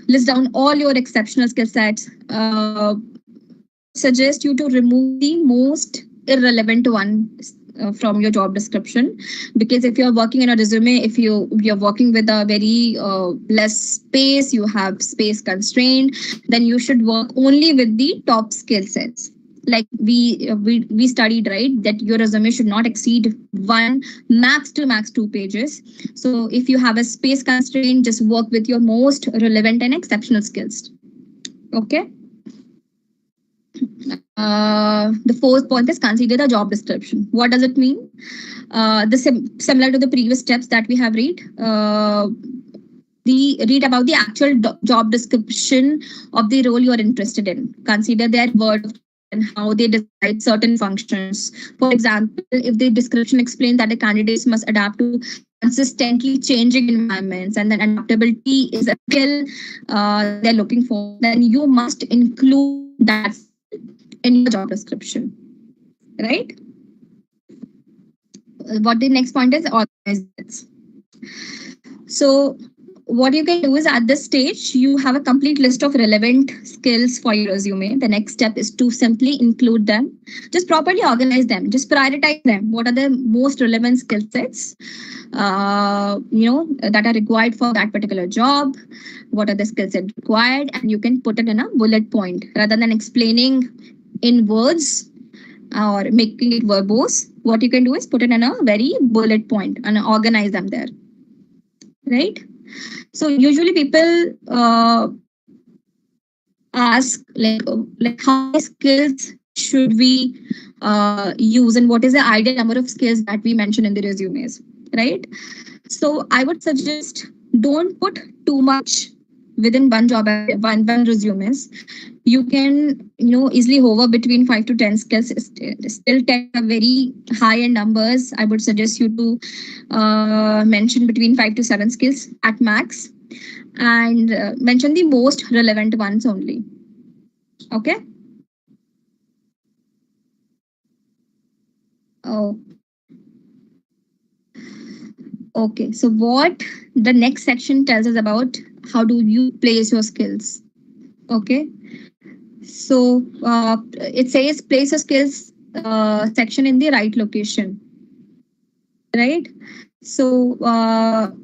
List down all your exceptional skill sets. Suggest you to remove the most irrelevant one from your job description, because if you're working in a resume, if you're working with a very less space, you have space constraint, then you should work only with the top skill sets. Like we studied, right, that your resume should not exceed one, max to max 2 pages. So if you have a space constraint, just work with your most relevant and exceptional skills. Okay. The fourth point is consider the job description. What does it mean? Similar to the previous steps that we have read about the actual job description of the role you are interested in. Consider their word and how they describe certain functions. For example, if the description explains that the candidates must adapt to consistently changing environments, and then adaptability is a skill they're looking for, then you must include that in your job description, right? What the next point is, organize. So what you can do is at this stage, you have a complete list of relevant skills for your resume. The next step is to simply include them. Just properly organize them. Just prioritize them. What are the most relevant skill sets, that are required for that particular job? What are the skill sets required? And you can put it in a bullet point rather than explaining in words or making it verbose. What you can do is put it in a very bullet point and organize them there, right? So usually people ask like how many skills should we use, and what is the ideal number of skills that we mention in the resumes, right? So I would suggest don't put too much within one job, one resumes. You can easily hover between 5 to 10 skills. Still 10 are very high end numbers. I would suggest you to mention between 5 to 7 skills at max. and mention the most relevant ones only. Okay. Oh, okay. So what the next section tells us about how do you place your skills. Okay. So it says place your skills section in the right location, right? So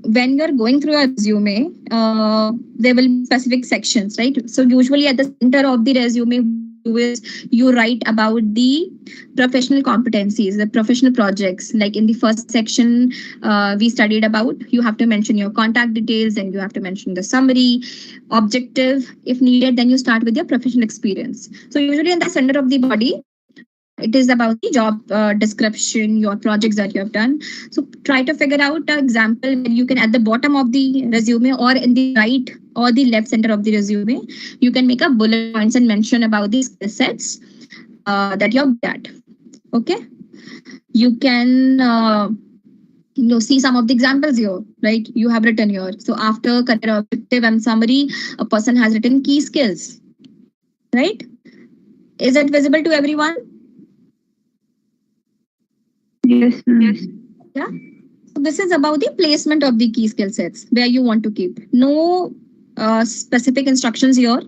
when you're going through your resume, there will be specific sections, right? So usually at the center of the resume is you write about the professional competencies, the professional projects. Like in the first section, we studied about you have to mention your contact details and you have to mention the summary, objective if needed. Then you start with your professional experience. So usually in the center of the body, it is about the job description, your projects that you have done. So try to figure out an example where you can at the bottom of the resume or in the right or the left center of the resume, you can make a bullet points and mention about the skill sets that you're good at. Okay. You can see some of the examples here, right? You have written here. So after career objective and summary, a person has written key skills, right? Is it visible to everyone? Yes, ma'am. Yes. Yeah. So this is about the placement of the key skill sets where you want to keep. No specific instructions here,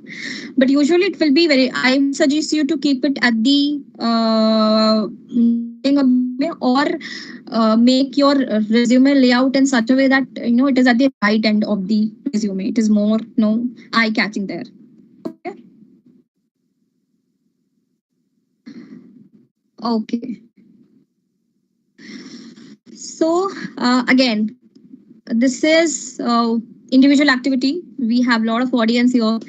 but usually it will be very. I would suggest you to keep it at the or make your resume layout in such a way that it is at the right end of the resume. It is more eye catching there. Okay. Okay. So again, this is individual activity. We have a lot of audience here.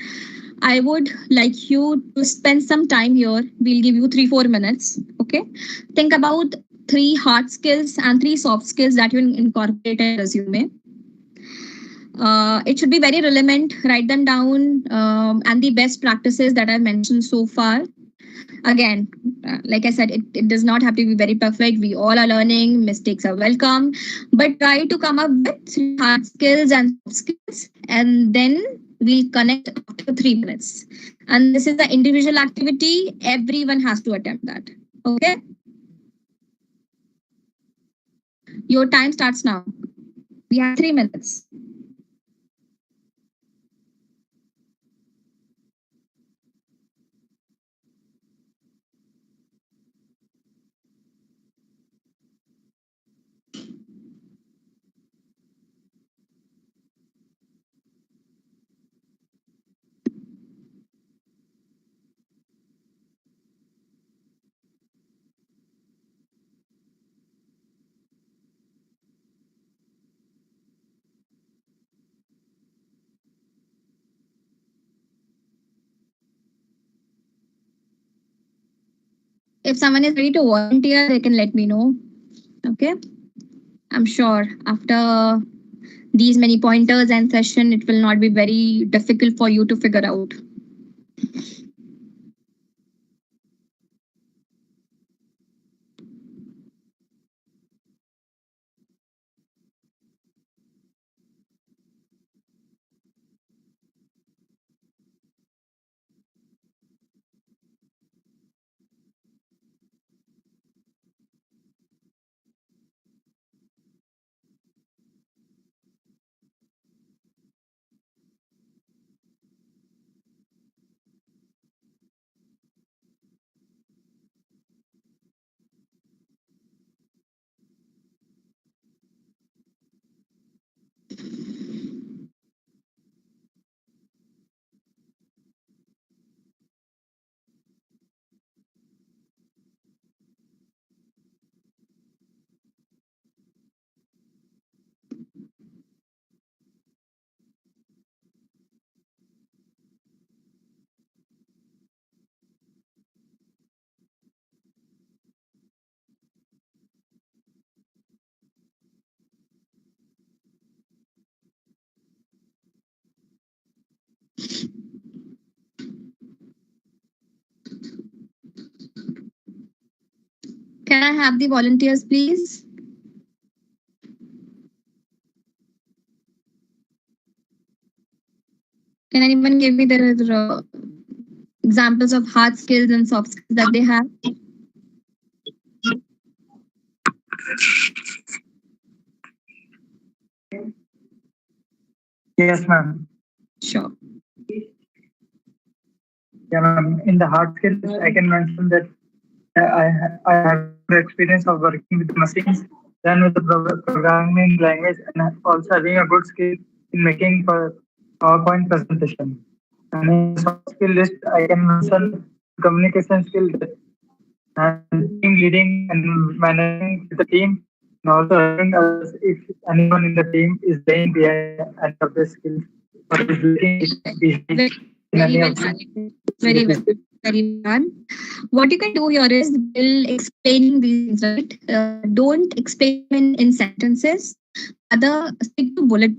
I would like you to spend some time here. We'll give you 3-4 minutes. Okay. Think about 3 hard skills and 3 soft skills that you incorporate in resume. It should be very relevant. Write them down and the best practices that I've mentioned so far. Again, like I said, it does not have to be very perfect. We all are learning. Mistakes are welcome. But try to come up with 3 hard skills and soft skills. And then we'll connect after 3 minutes. And this is the individual activity. Everyone has to attempt that. Okay? Your time starts now. We have 3 minutes. If someone is ready to volunteer, they can let me know. Okay. I'm sure after these many pointers and session, it will not be very difficult for you to figure out. Can I have the volunteers, please? Can anyone give me the examples of hard skills and soft skills that they have? Yes, ma'am. Sure. Yeah, ma'am. In the hard skills, I can mention that I have the experience of working with machines, then with the programming language, and also having a good skill in making PowerPoint presentation. And in the soft skill list, I can mention communication skill and team leading and managing the team, and also helping others if anyone in the team is laying behind any of the skills or is looking behind Very, in any very of well the done. Very well. Very well done. What you can do here is while explaining these things, right? Don't explain in sentences. Other stick to bullet.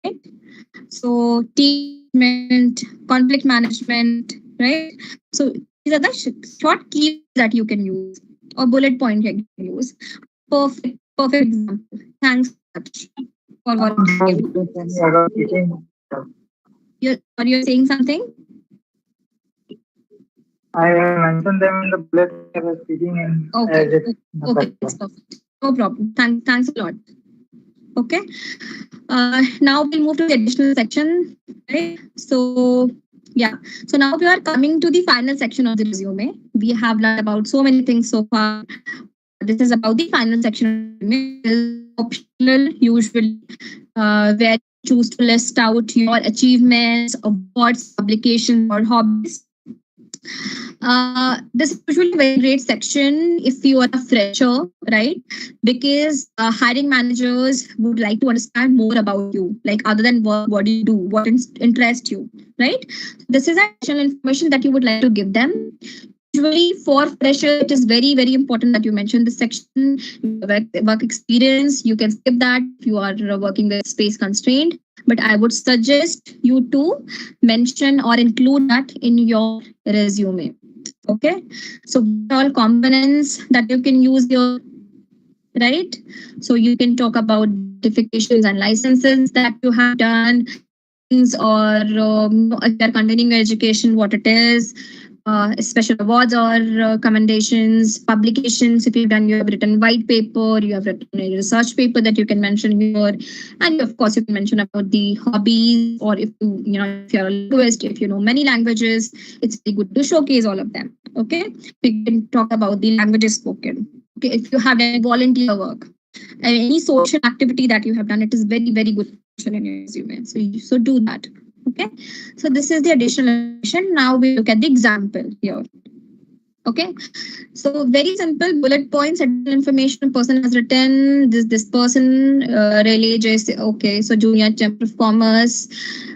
Right? So team management, conflict management, right? So these are the short keys that you can use or bullet point you can use. Perfect example. Thanks so much for what you gave. You're saying something? I have mentioned them in the bullet I was speaking and Okay. Okay, that's perfect. No problem. Thanks a lot. Okay. Now we'll move to the additional section. Right. So yeah. So now we are coming to the final section of the resume. We have learned about so many things so far. This is about the final section. It is optional, usually, where you choose to list out your achievements, awards, publications, or hobbies. This is usually a very great section if you are a fresher, right? Because hiring managers would like to understand more about you, like other than work, what do you do, what interests you, right? This is additional information that you would like to give them. Usually for fresher, it is very, very important that you mention this section. Work experience, you can skip that if you are working with space constraint. But I would suggest you to mention or include that in your resume. Okay. So all components that you can use your, right? So you can talk about certifications and licenses that you have done, or if they're continuing your education, what it is, special awards or commendations, publications. If you've done, you have written white paper, you have written a research paper that you can mention here, and of course you can mention about the hobbies, or if if you're a linguist, if you know many languages, it's very good to showcase all of them. Okay, you can talk about the languages spoken. Okay, if you have any volunteer work, any social activity that you have done, it is very, very good in your resume. So do that. Okay. So this is the additional information. Now we look at the example here. Okay. So very simple bullet points, additional information. A person has written this person really just okay. So junior chamber of commerce.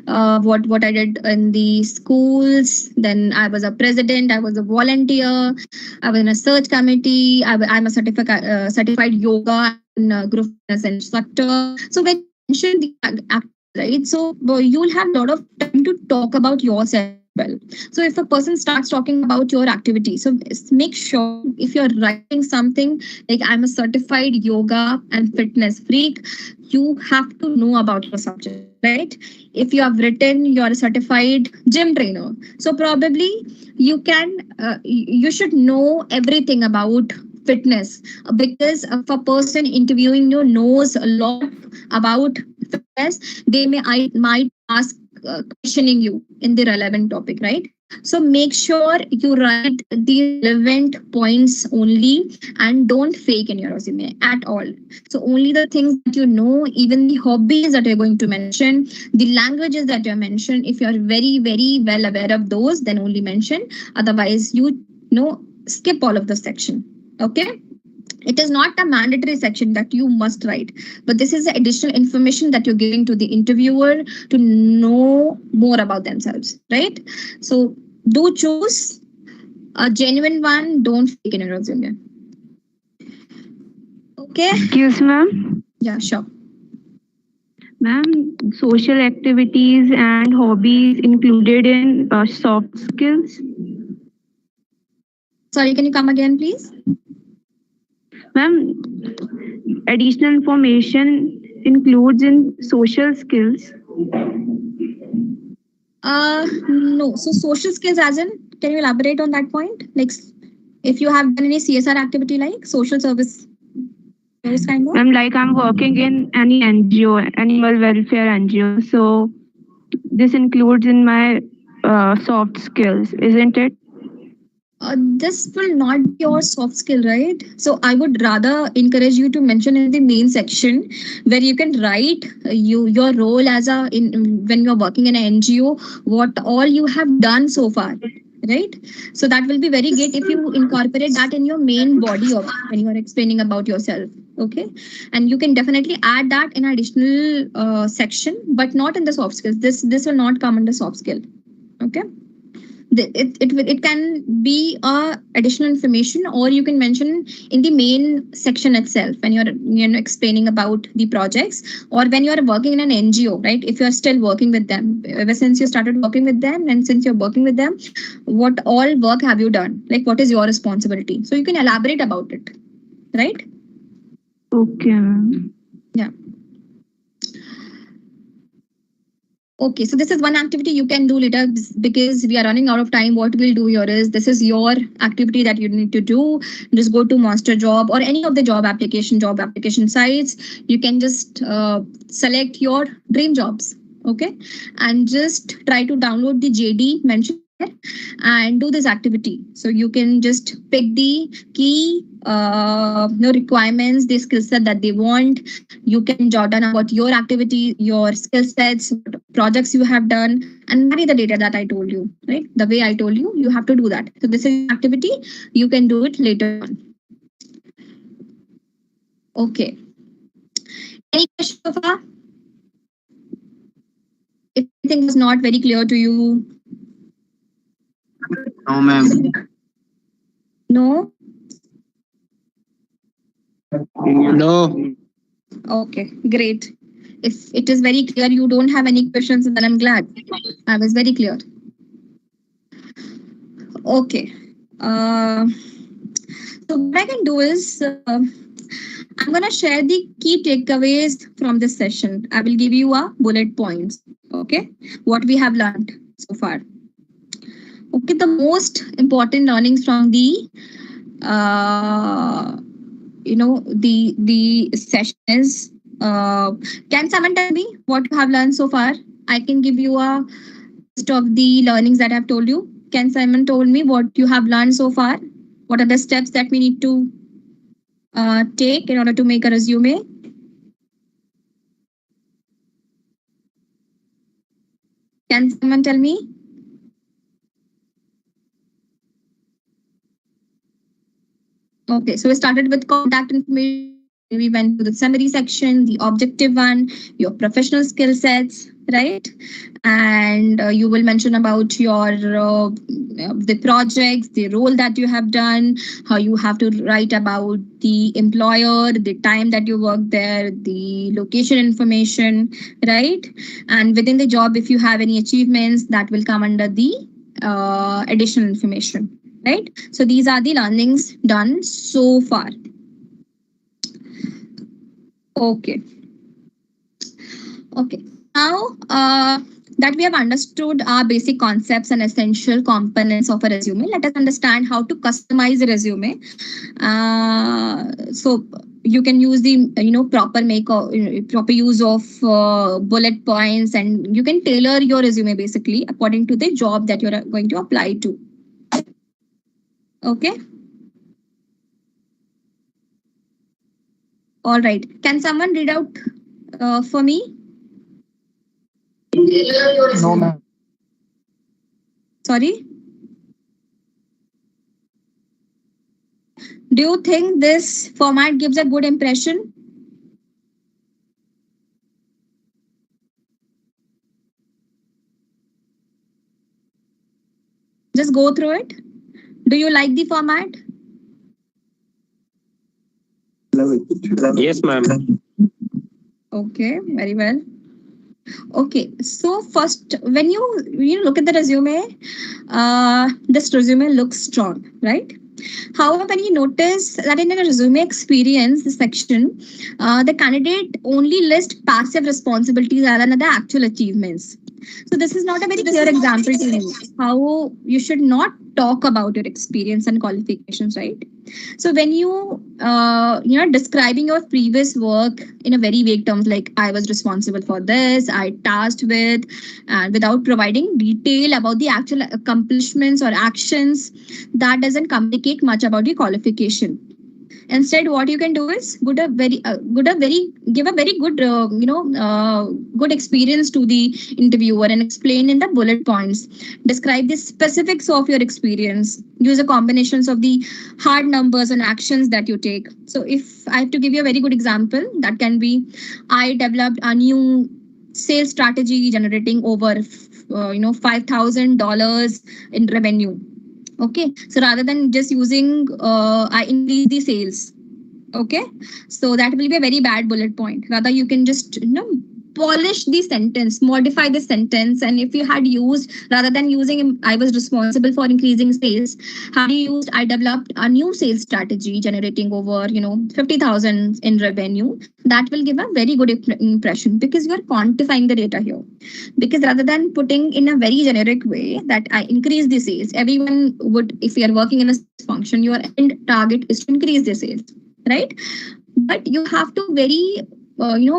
What I did in the schools. Then I was a president. I was a volunteer. I was in a search committee. I'm a certified yoga and group fitness instructor. So when you mention the right, so you'll have a lot of time to talk about yourself. Well, so if a person starts talking about your activity, so make sure if you're writing something like I'm a certified yoga and fitness freak, you have to know about your subject, right? If you have written you're a certified gym trainer, so probably you can you should know everything about fitness, because if a person interviewing you knows a lot about fitness, they might ask questioning you in the relevant topic, right? So make sure you write the relevant points only and don't fake in your resume at all. So only the things that you know, even the hobbies that you're going to mention, the languages that you mention, if you're very, very well aware of those, then only mention. Otherwise, you know, skip all of the section. Okay. It is not a mandatory section that you must write, but this is the additional information that you're giving to the interviewer to know more about themselves, right? So do choose a genuine one. Don't fake in your resume. Okay. Excuse ma'am. Yeah, sure. Ma'am, social activities and hobbies included in soft skills. Sorry, can you come again, please? Ma'am, additional information includes in social skills. No. So social skills as in, can you elaborate on that point? Like if you have done any CSR activity like social service, those kind of? I'm working in any NGO, animal welfare NGO. So this includes in my soft skills, isn't it? This will not be your soft skill, right? So I would rather encourage you to mention in the main section where you can write your role as a when you're working in an NGO, what all you have done so far, right? So that will be very great if you incorporate that in your main body of when you are explaining about yourself. Okay, and you can definitely add that in additional section, but not in the soft skills. This will not come under soft skill. Okay. It can be additional information, or you can mention in the main section itself when you're explaining about the projects, or when you're working in an NGO, right? If you're still working with them, ever since you started working with them, and since you're working with them, what all work have you done? Like what is your responsibility? So you can elaborate about it, right? Okay, ma'am. Yeah. Okay, so this is one activity you can do later because we are running out of time. What we'll do here is this is your activity that you need to do. Just go to Master Job or any of the job application sites. You can just select your dream jobs, okay, and just try to download the JD mentioned there and do this activity. So you can just pick the key requirements, the skill set that they want. You can jot down about your activity, your skill sets, projects you have done, and marry the data that I told you, right? The way I told you, you have to do that. So this is an activity. You can do it later on. Okay. Any question so far? If anything was not very clear to you? No, ma'am. No? No. Okay, great. If it is very clear, you don't have any questions, then I'm glad. I was very clear. Okay. So what I can do is I'm going to share the key takeaways from this session. I will give you a bullet points. Okay, what we have learned so far. Okay, the most important learnings from the the session is can someone tell me what you have learned so far? I can give you a list of the learnings that I've told you. Can someone told me what you have learned so far? What are the steps that we need to take in order to make a resume? Can someone tell me? Okay, so we started with contact information. We went to the summary section, the objective one, your professional skill sets, right? And you will mention about your the projects, the role that you have done, how you have to write about the employer, the time that you work there, the location information, right? And within the job, if you have any achievements, that will come under the additional information. Right? So these are the learnings done so far. Okay. Okay. Now that we have understood our basic concepts and essential components of a resume, let us understand how to customize a resume. So you can use the proper use of bullet points, and you can tailor your resume basically according to the job that you're going to apply to. Okay. All right. Can someone read out for me? No, ma'am. Sorry. Do you think this format gives a good impression? Just go through it. Do you like the format? Yes, ma'am. Okay, very well. Okay, so first, when you look at the resume, this resume looks strong, right? However, when you notice that in a resume experience section, the candidate only lists passive responsibilities rather than the actual achievements. So this is not a very clear example to you how you should not talk about your experience and qualifications, right? So when you're describing your previous work in a very vague terms, like I was responsible for this, I tasked with, and without providing detail about the actual accomplishments or actions, that doesn't communicate much about the qualification. Instead, what you can do is give a very good good experience to the interviewer and explain in the bullet points. Describe the specifics of your experience. Use a combinations of the hard numbers and actions that you take. So if I have to give you a very good example, that can be I developed a new sales strategy generating over $5,000 in revenue. Okay, so rather than just using I increase the sales. Okay, so that will be a very bad bullet point. Rather, you can just polish the sentence, modify the sentence, and if you had used, rather than using I was responsible for increasing sales, had you used I developed a new sales strategy generating over 50,000 in revenue, that will give a very good impression because you are quantifying the data here. Because rather than putting in a very generic way that I increase the sales, everyone would, if you are working in a function, your end target is to increase the sales, right? But you have to very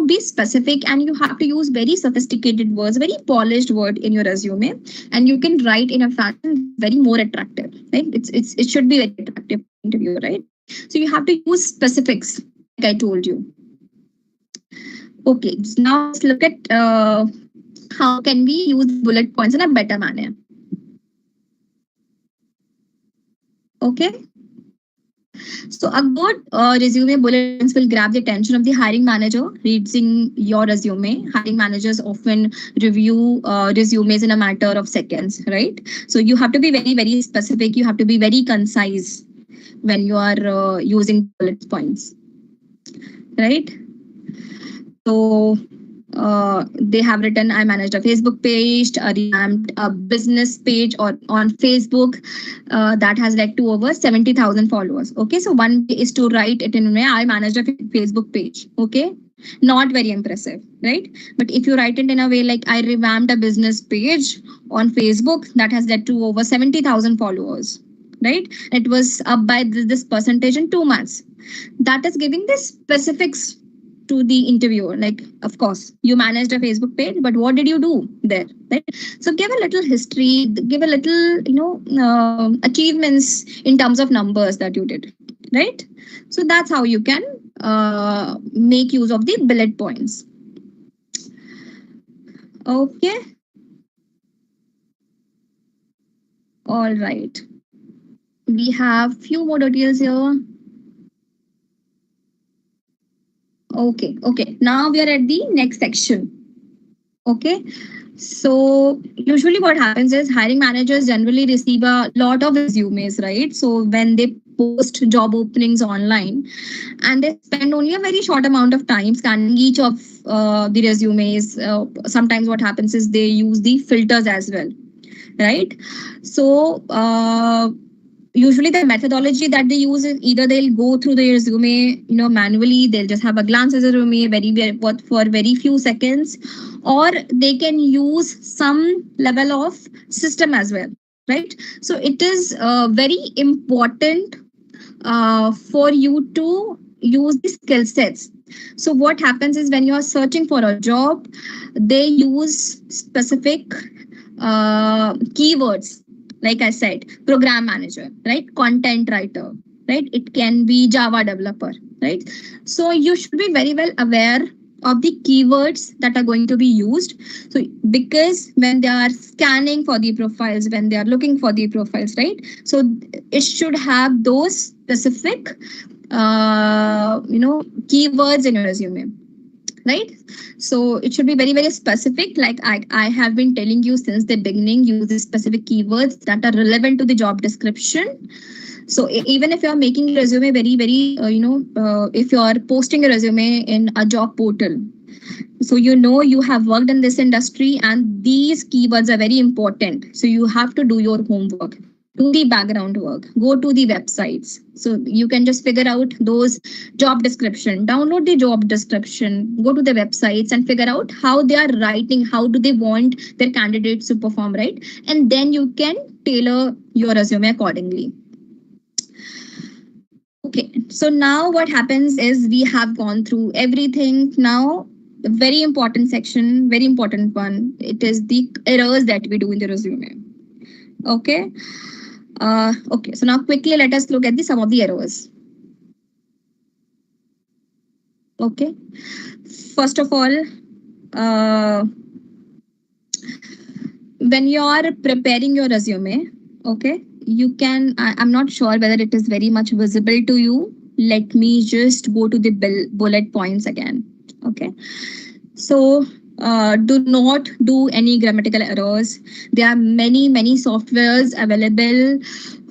be specific, and you have to use very sophisticated words, very polished word in your resume, and you can write in a fashion very more attractive, right? It should be very attractive interview, right? So you have to use specifics, like I told you. Okay, now let's look at how can we use bullet points in a better manner. Okay. So a good resume bullet points will grab the attention of the hiring manager reading your resume. Hiring managers often review resumes in a matter of seconds, right? So you have to be very, very specific. You have to be very concise when you are using bullet points, right? So they have written, I managed a Facebook page, revamped a business page on Facebook that has led to over 70,000 followers. Okay, so one way is to write it in a way, I managed a Facebook page. Okay, not very impressive, right? But if you write it in a way like I revamped a business page on Facebook that has led to over 70,000 followers, right? It was up by this percentage in 2 months. That is giving the specifics to the interviewer. Like, of course, you managed a Facebook page, but what did you do there? Right? So give a little history, give a little, achievements in terms of numbers that you did, right? So that's how you can make use of the bullet points. Okay. All right. We have few more details here. Okay. Now we are at the next section. Okay. So usually what happens is hiring managers generally receive a lot of resumes, right? So when they post job openings online, and they spend only a very short amount of time scanning each of the resumes. Sometimes what happens is they use the filters as well, right? So usually the methodology that they use is either they'll go through the resume, manually, they'll just have a glance at the resume for very few seconds, or they can use some level of system as well, right? So it is very important for you to use the skill sets. So what happens is when you are searching for a job, they use specific keywords. Like I said, program manager, right? Content writer, right? It can be Java developer, right? So you should be very well aware of the keywords that are going to be used. So because when they are scanning for the profiles, when they are looking for the profiles, right? So it should have those specific, keywords in your resume. Right? So it should be very, very specific. Like I have been telling you since the beginning, use the specific keywords that are relevant to the job description. So even if you're making a resume very, very, if you're posting a resume in a job portal, so you have worked in this industry and these keywords are very important. So you have to do your homework, do the background work, go to the websites. So you can just figure out those job description, download the job description, go to the websites and figure out how they are writing, how do they want their candidates to perform, right? And then you can tailor your resume accordingly. Okay, so now what happens is we have gone through everything. Now, the very important section, very important one, it is the errors that we do in the resume. Okay. Okay, so now quickly let us look at some of the errors. Okay, first of all, when you are preparing your resume, okay, you can, I'm not sure whether it is very much visible to you. Let me just go to the bullet points again. Okay, so do not do any grammatical errors. There are many softwares available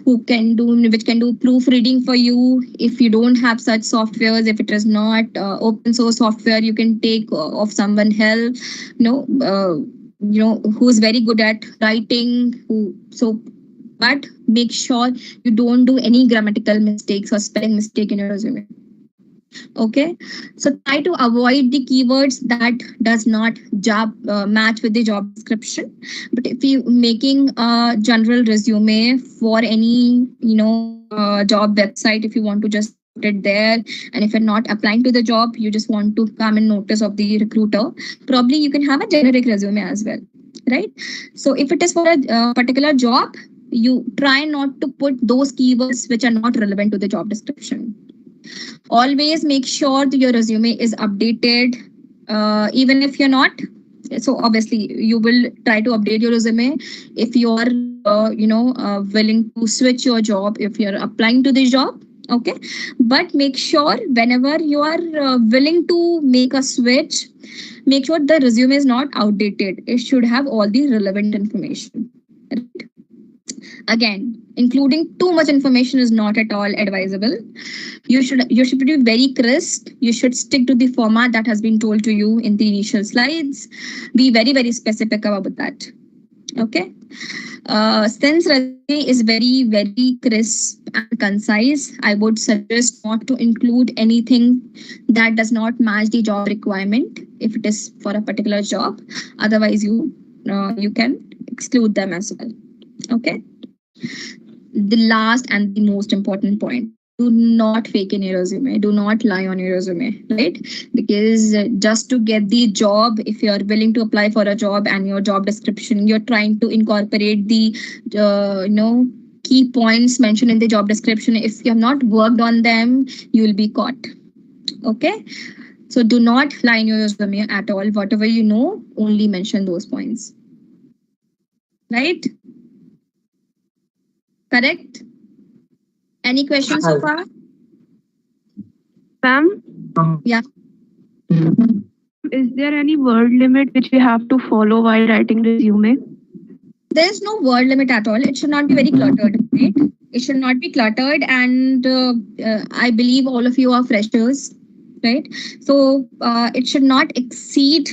which can do proofreading for you. If you don't have such softwares, if it is not open source software, you can take of someone help, who's very good at writing. But make sure you don't do any grammatical mistakes or spelling mistake in your resume. Okay, so try to avoid the keywords that does not match with the job description. But if you making a general resume for any job website, if you want to just put it there, and if you're not applying to the job, you just want to come in notice of the recruiter, probably you can have a generic resume as well, right? So if it is for a particular job, you try not to put those keywords which are not relevant to the job description. Always make sure that your resume is updated, even if you're not. So obviously you will try to update your resume if you are willing to switch your job, if you're applying to the job. Okay, but make sure whenever you are willing to make a switch, make sure the resume is not outdated. It should have all the relevant information, right? Again, including too much information is not at all advisable. You should be very crisp. You should stick to the format that has been told to you in the initial slides. Be very specific about that. Okay. Since resume is very crisp and concise, I would suggest not to include anything that does not match the job requirement if it is for a particular job. Otherwise, you can exclude them as well. Okay. The last and the most important point: do not fake in your resume. Do not lie on your resume, right? Because just to get the job, if you're willing to apply for a job and your job description, you're trying to incorporate the key points mentioned in the job description. If you have not worked on them, you will be caught. Okay, so do not lie in your resume at all. Whatever you know, only mention those points, right? Correct? Any questions so far? Ma'am? Yeah. Is there any word limit which we have to follow while writing resume? There's no word limit at all. It should not be very cluttered, right? It should not be cluttered. And I believe all of you are freshers, right? So it should not exceed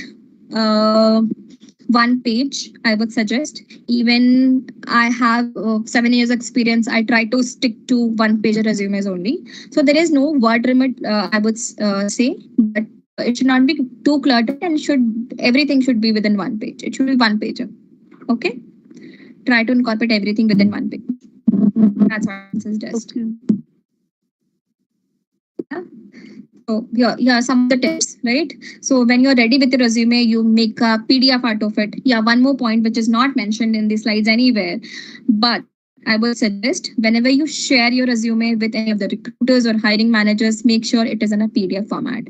one page, I would suggest. Even I have 7 years experience. I try to stick to one page resumes only. So there is no word limit, I would say, but it should not be too cluttered and everything should be within one page. It should be one page. Okay. Try to incorporate everything within one page. That's what I suggest. Okay. Yeah. So here are some of the tips, right? So when you're ready with your resume, you make a PDF out of it. Yeah, one more point which is not mentioned in the slides anywhere, but I would suggest whenever you share your resume with any of the recruiters or hiring managers, make sure it is in a PDF format.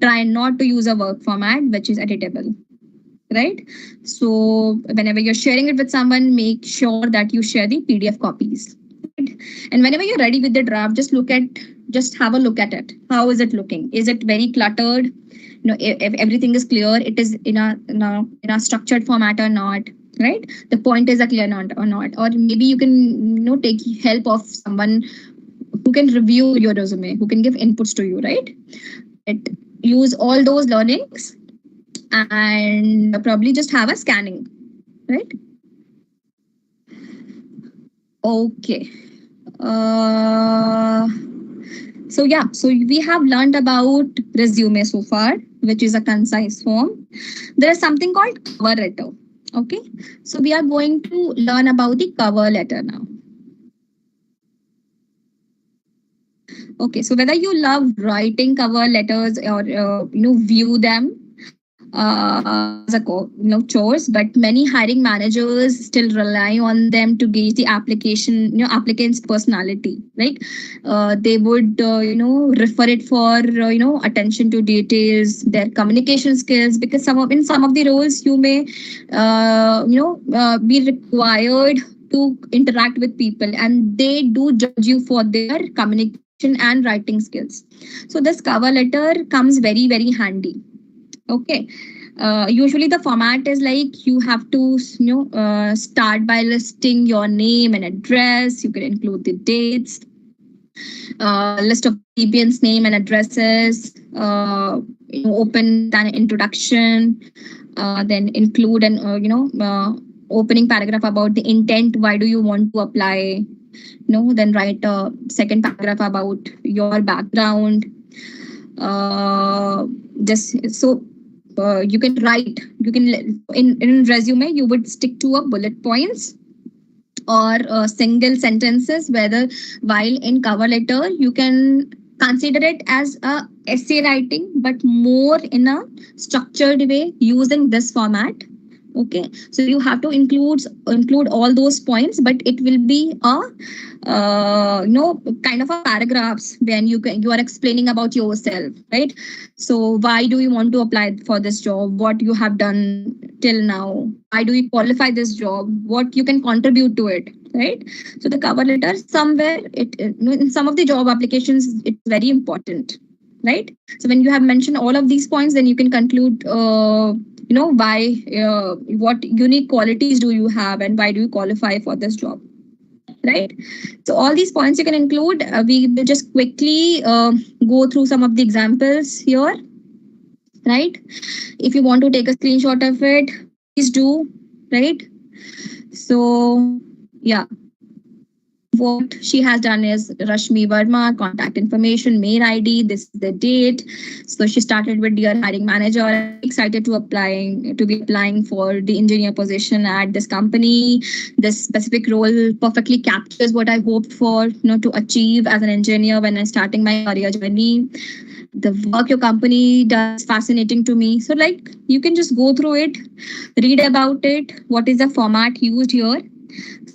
Try not to use a Word format which is editable, right? So whenever you're sharing it with someone, make sure that you share the PDF copies. Right? And whenever you're ready with the draft, just have a look at it. How is it looking? Is it very cluttered? If everything is clear, it is in a structured format or not, right? The point is clear or not. Or maybe you can take help of someone who can review your resume, who can give inputs to you, right? Use all those learnings and probably just have a scanning, right? Okay. Uh, so yeah, so we have learned about resume so far, which is a concise form. There is something called cover letter. Okay. So we are going to learn about the cover letter now. Okay. So whether you love writing cover letters or view them as a chores, but many hiring managers still rely on them to gauge the applicant's personality, right? They would refer it for attention to details, their communication skills, because in some of the roles you may be required to interact with people, and they do judge you for their communication and writing skills. So this cover letter comes very very handy. Okay. Usually the format is like you have to start by listing your name and address. You can include the dates, list of recipients name and addresses, open an introduction, then include an opening paragraph about the intent, why do you want to apply, then write a second paragraph about your background. Just so you can write, you can in resume you would stick to a bullet points or single sentences, whether while in cover letter you can consider it as a essay writing, but more in a structured way using this format. Okay, so you have to include all those points, but it will be a kind of a paragraphs when you are explaining about yourself, right? So why do you want to apply for this job, what you have done till now, why do you qualify this job, what you can contribute to it, right? So the cover letter somewhere in some of the job applications it's very important, right? So when you have mentioned all of these points, then you can conclude why, what unique qualities do you have and why do you qualify for this job, right? So all these points you can include. We will just quickly go through some of the examples here, right? If you want to take a screenshot of it, please do, right? So yeah, what she has done is Rashmi Verma, contact information, mail ID, this is the date. So she started with dear hiring manager, I'm excited to be applying for the engineer position at this company. This specific role perfectly captures what I hoped for, to achieve as an engineer when I'm starting my career journey. The work your company does is fascinating to me. So like you can just go through it, read about it, what is the format used here.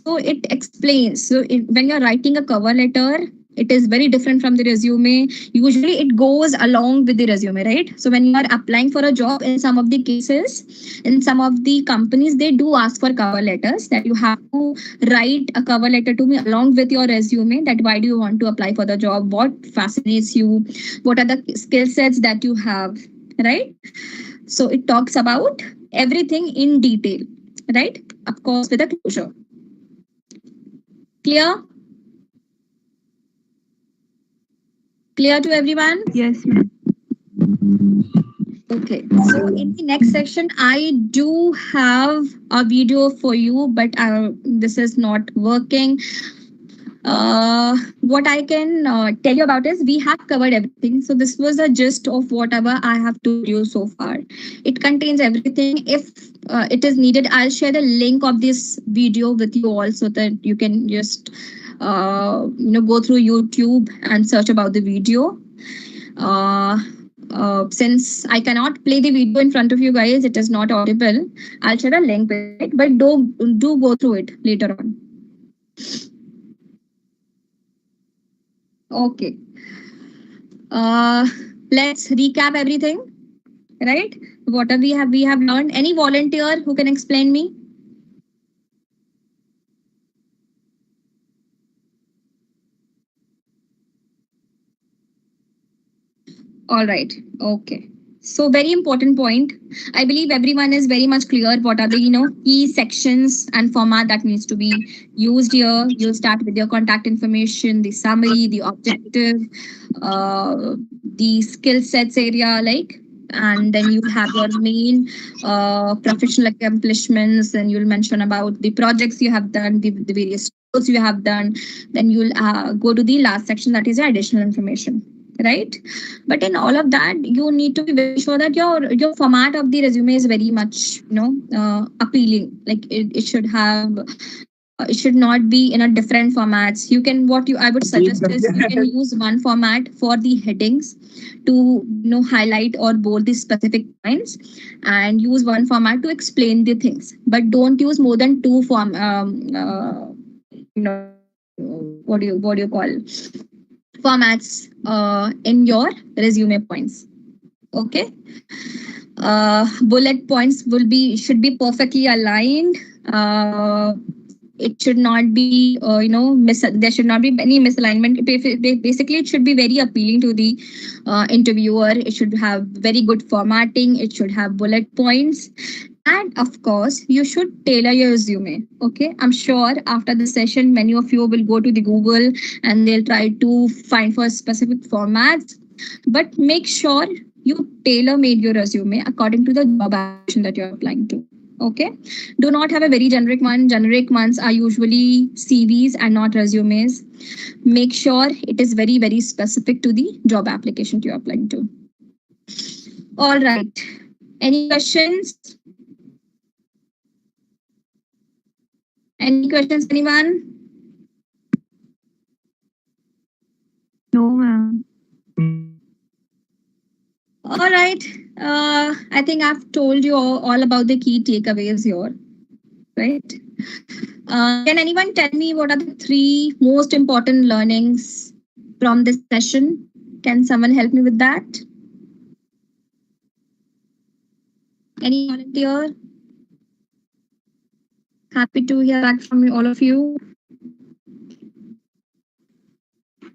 So it explains. So when you're writing a cover letter, it is very different from the resume. Usually it goes along with the resume, right? So when you are applying for a job, in some of the cases, in some of the companies, they do ask for cover letters, that you have to write a cover letter to me along with your resume, that why do you want to apply for the job, what fascinates you, what are the skill sets that you have, right? So it talks about everything in detail, right? Of course, with a closure. Clear? Clear to everyone? Yes, ma'am. Okay. So in the next section, I do have a video for you, but this is not working. What I can tell you about is we have covered everything. So this was a gist of whatever I have told you so far. It contains everything. If it is needed, I'll share the link of this video with you all so that you can just go through YouTube and search about the video. Since I cannot play the video in front of you guys, it is not audible. I'll share a link with it, but do go through it later on. Okay. Let's recap everything. Right? What we have learned. Any volunteer who can explain me? All right. Okay. So very important point. I believe everyone is very much clear what are the key sections and format that needs to be used here. You'll start with your contact information, the summary, the objective, the skill sets area, and then you have your main professional accomplishments, and you'll mention about the projects you have done, the various course you have done. Then you'll go to the last section, that is your additional information, right? But in all of that, you need to be very sure that your format of the resume is very much appealing. Like it should have. It should not be in a different formats. You can I would suggest is you can use one format for the headings to highlight or bold the specific points, and use one format to explain the things. But don't use more than two what do you call formats in your resume points. Okay. Bullet points should be perfectly aligned. It should not be there should not be any misalignment. Basically, it should be very appealing to the interviewer. It should have very good formatting. It should have bullet points. And of course, you should tailor your resume. Okay. I'm sure after the session, many of you will go to the Google and they'll try to find for specific formats. But make sure you tailor made your resume according to the job application that you're applying to. Okay. Do not have a very generic one. Generic ones are usually CVs and not resumes. Make sure it is very, very specific to the job application you're applying to. All right. Any questions? Any questions, anyone? No, ma'am. All right. I think I've told you all about the key takeaways here, right? Can anyone tell me what are the 3 most important learnings from this session? Can someone help me with that? Any volunteer? Happy to hear back from all of you.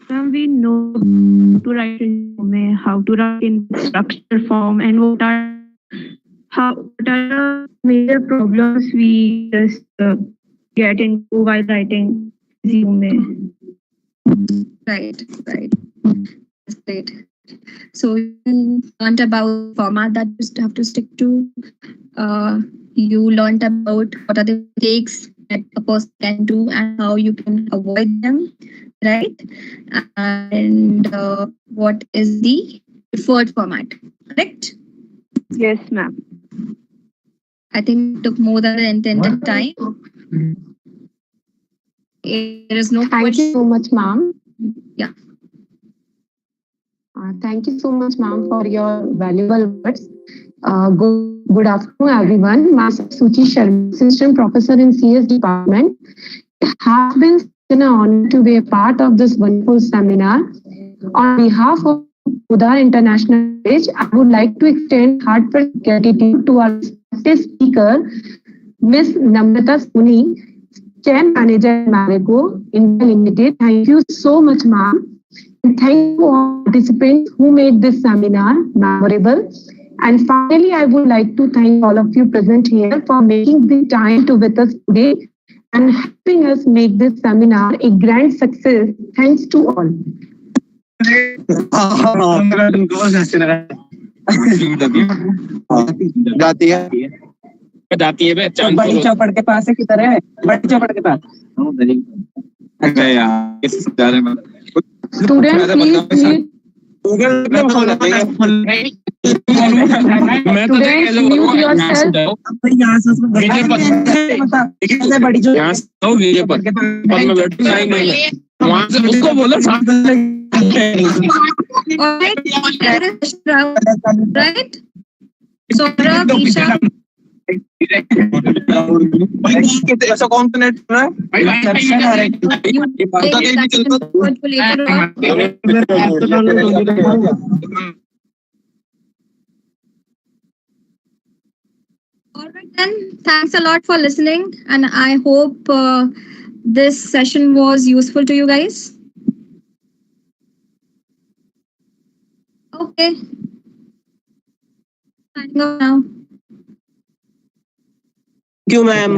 Ma'am, we know to write resume, how to write in structure form, and what are the major problems we just get into while writing resume. Right. That's great. So you learned about format that you have to stick to. You learned about what are the mistakes that a person can do and how you can avoid them, right? And what is the preferred format, correct? Yes, ma'am. I think it took more than the intended time. There is no Thank question. you so much, ma'am. Yeah. Thank you so much, ma'am, for your valuable words. Good afternoon, everyone. Myself, Suchi Sharma, Assistant Professor in CS Department. It has been such an honor to be a part of this wonderful seminar. On behalf of Poddar International College, I would like to extend heartfelt gratitude to our respected speaker, Ms. Namrata Soni, Chair Manager at Marico, India Limited. Thank you so much, ma'am. And thank you all participants who made this seminar memorable. And finally, I would like to thank all of you present here for making the time to with us today and helping us make this seminar a grand success. Thanks to all. जाती है बड़ी चौपड़ के पास है किधर है बड़ी चौपड़ के पास अरे यार इस बारे में Students, please गूगल पे खोला मैं तो देख लो यहाँ से बड़ी जो यहाँ से वीडियो पर मैं बैठूंगा ही नहीं वहाँ से उसको बोलो Right? Saurabh, Isha. ऐसा कौन सा नेट है All right then, thanks a lot for listening, and I hope this session was useful to you guys. Okay. Signing off now. Thank you, ma'am.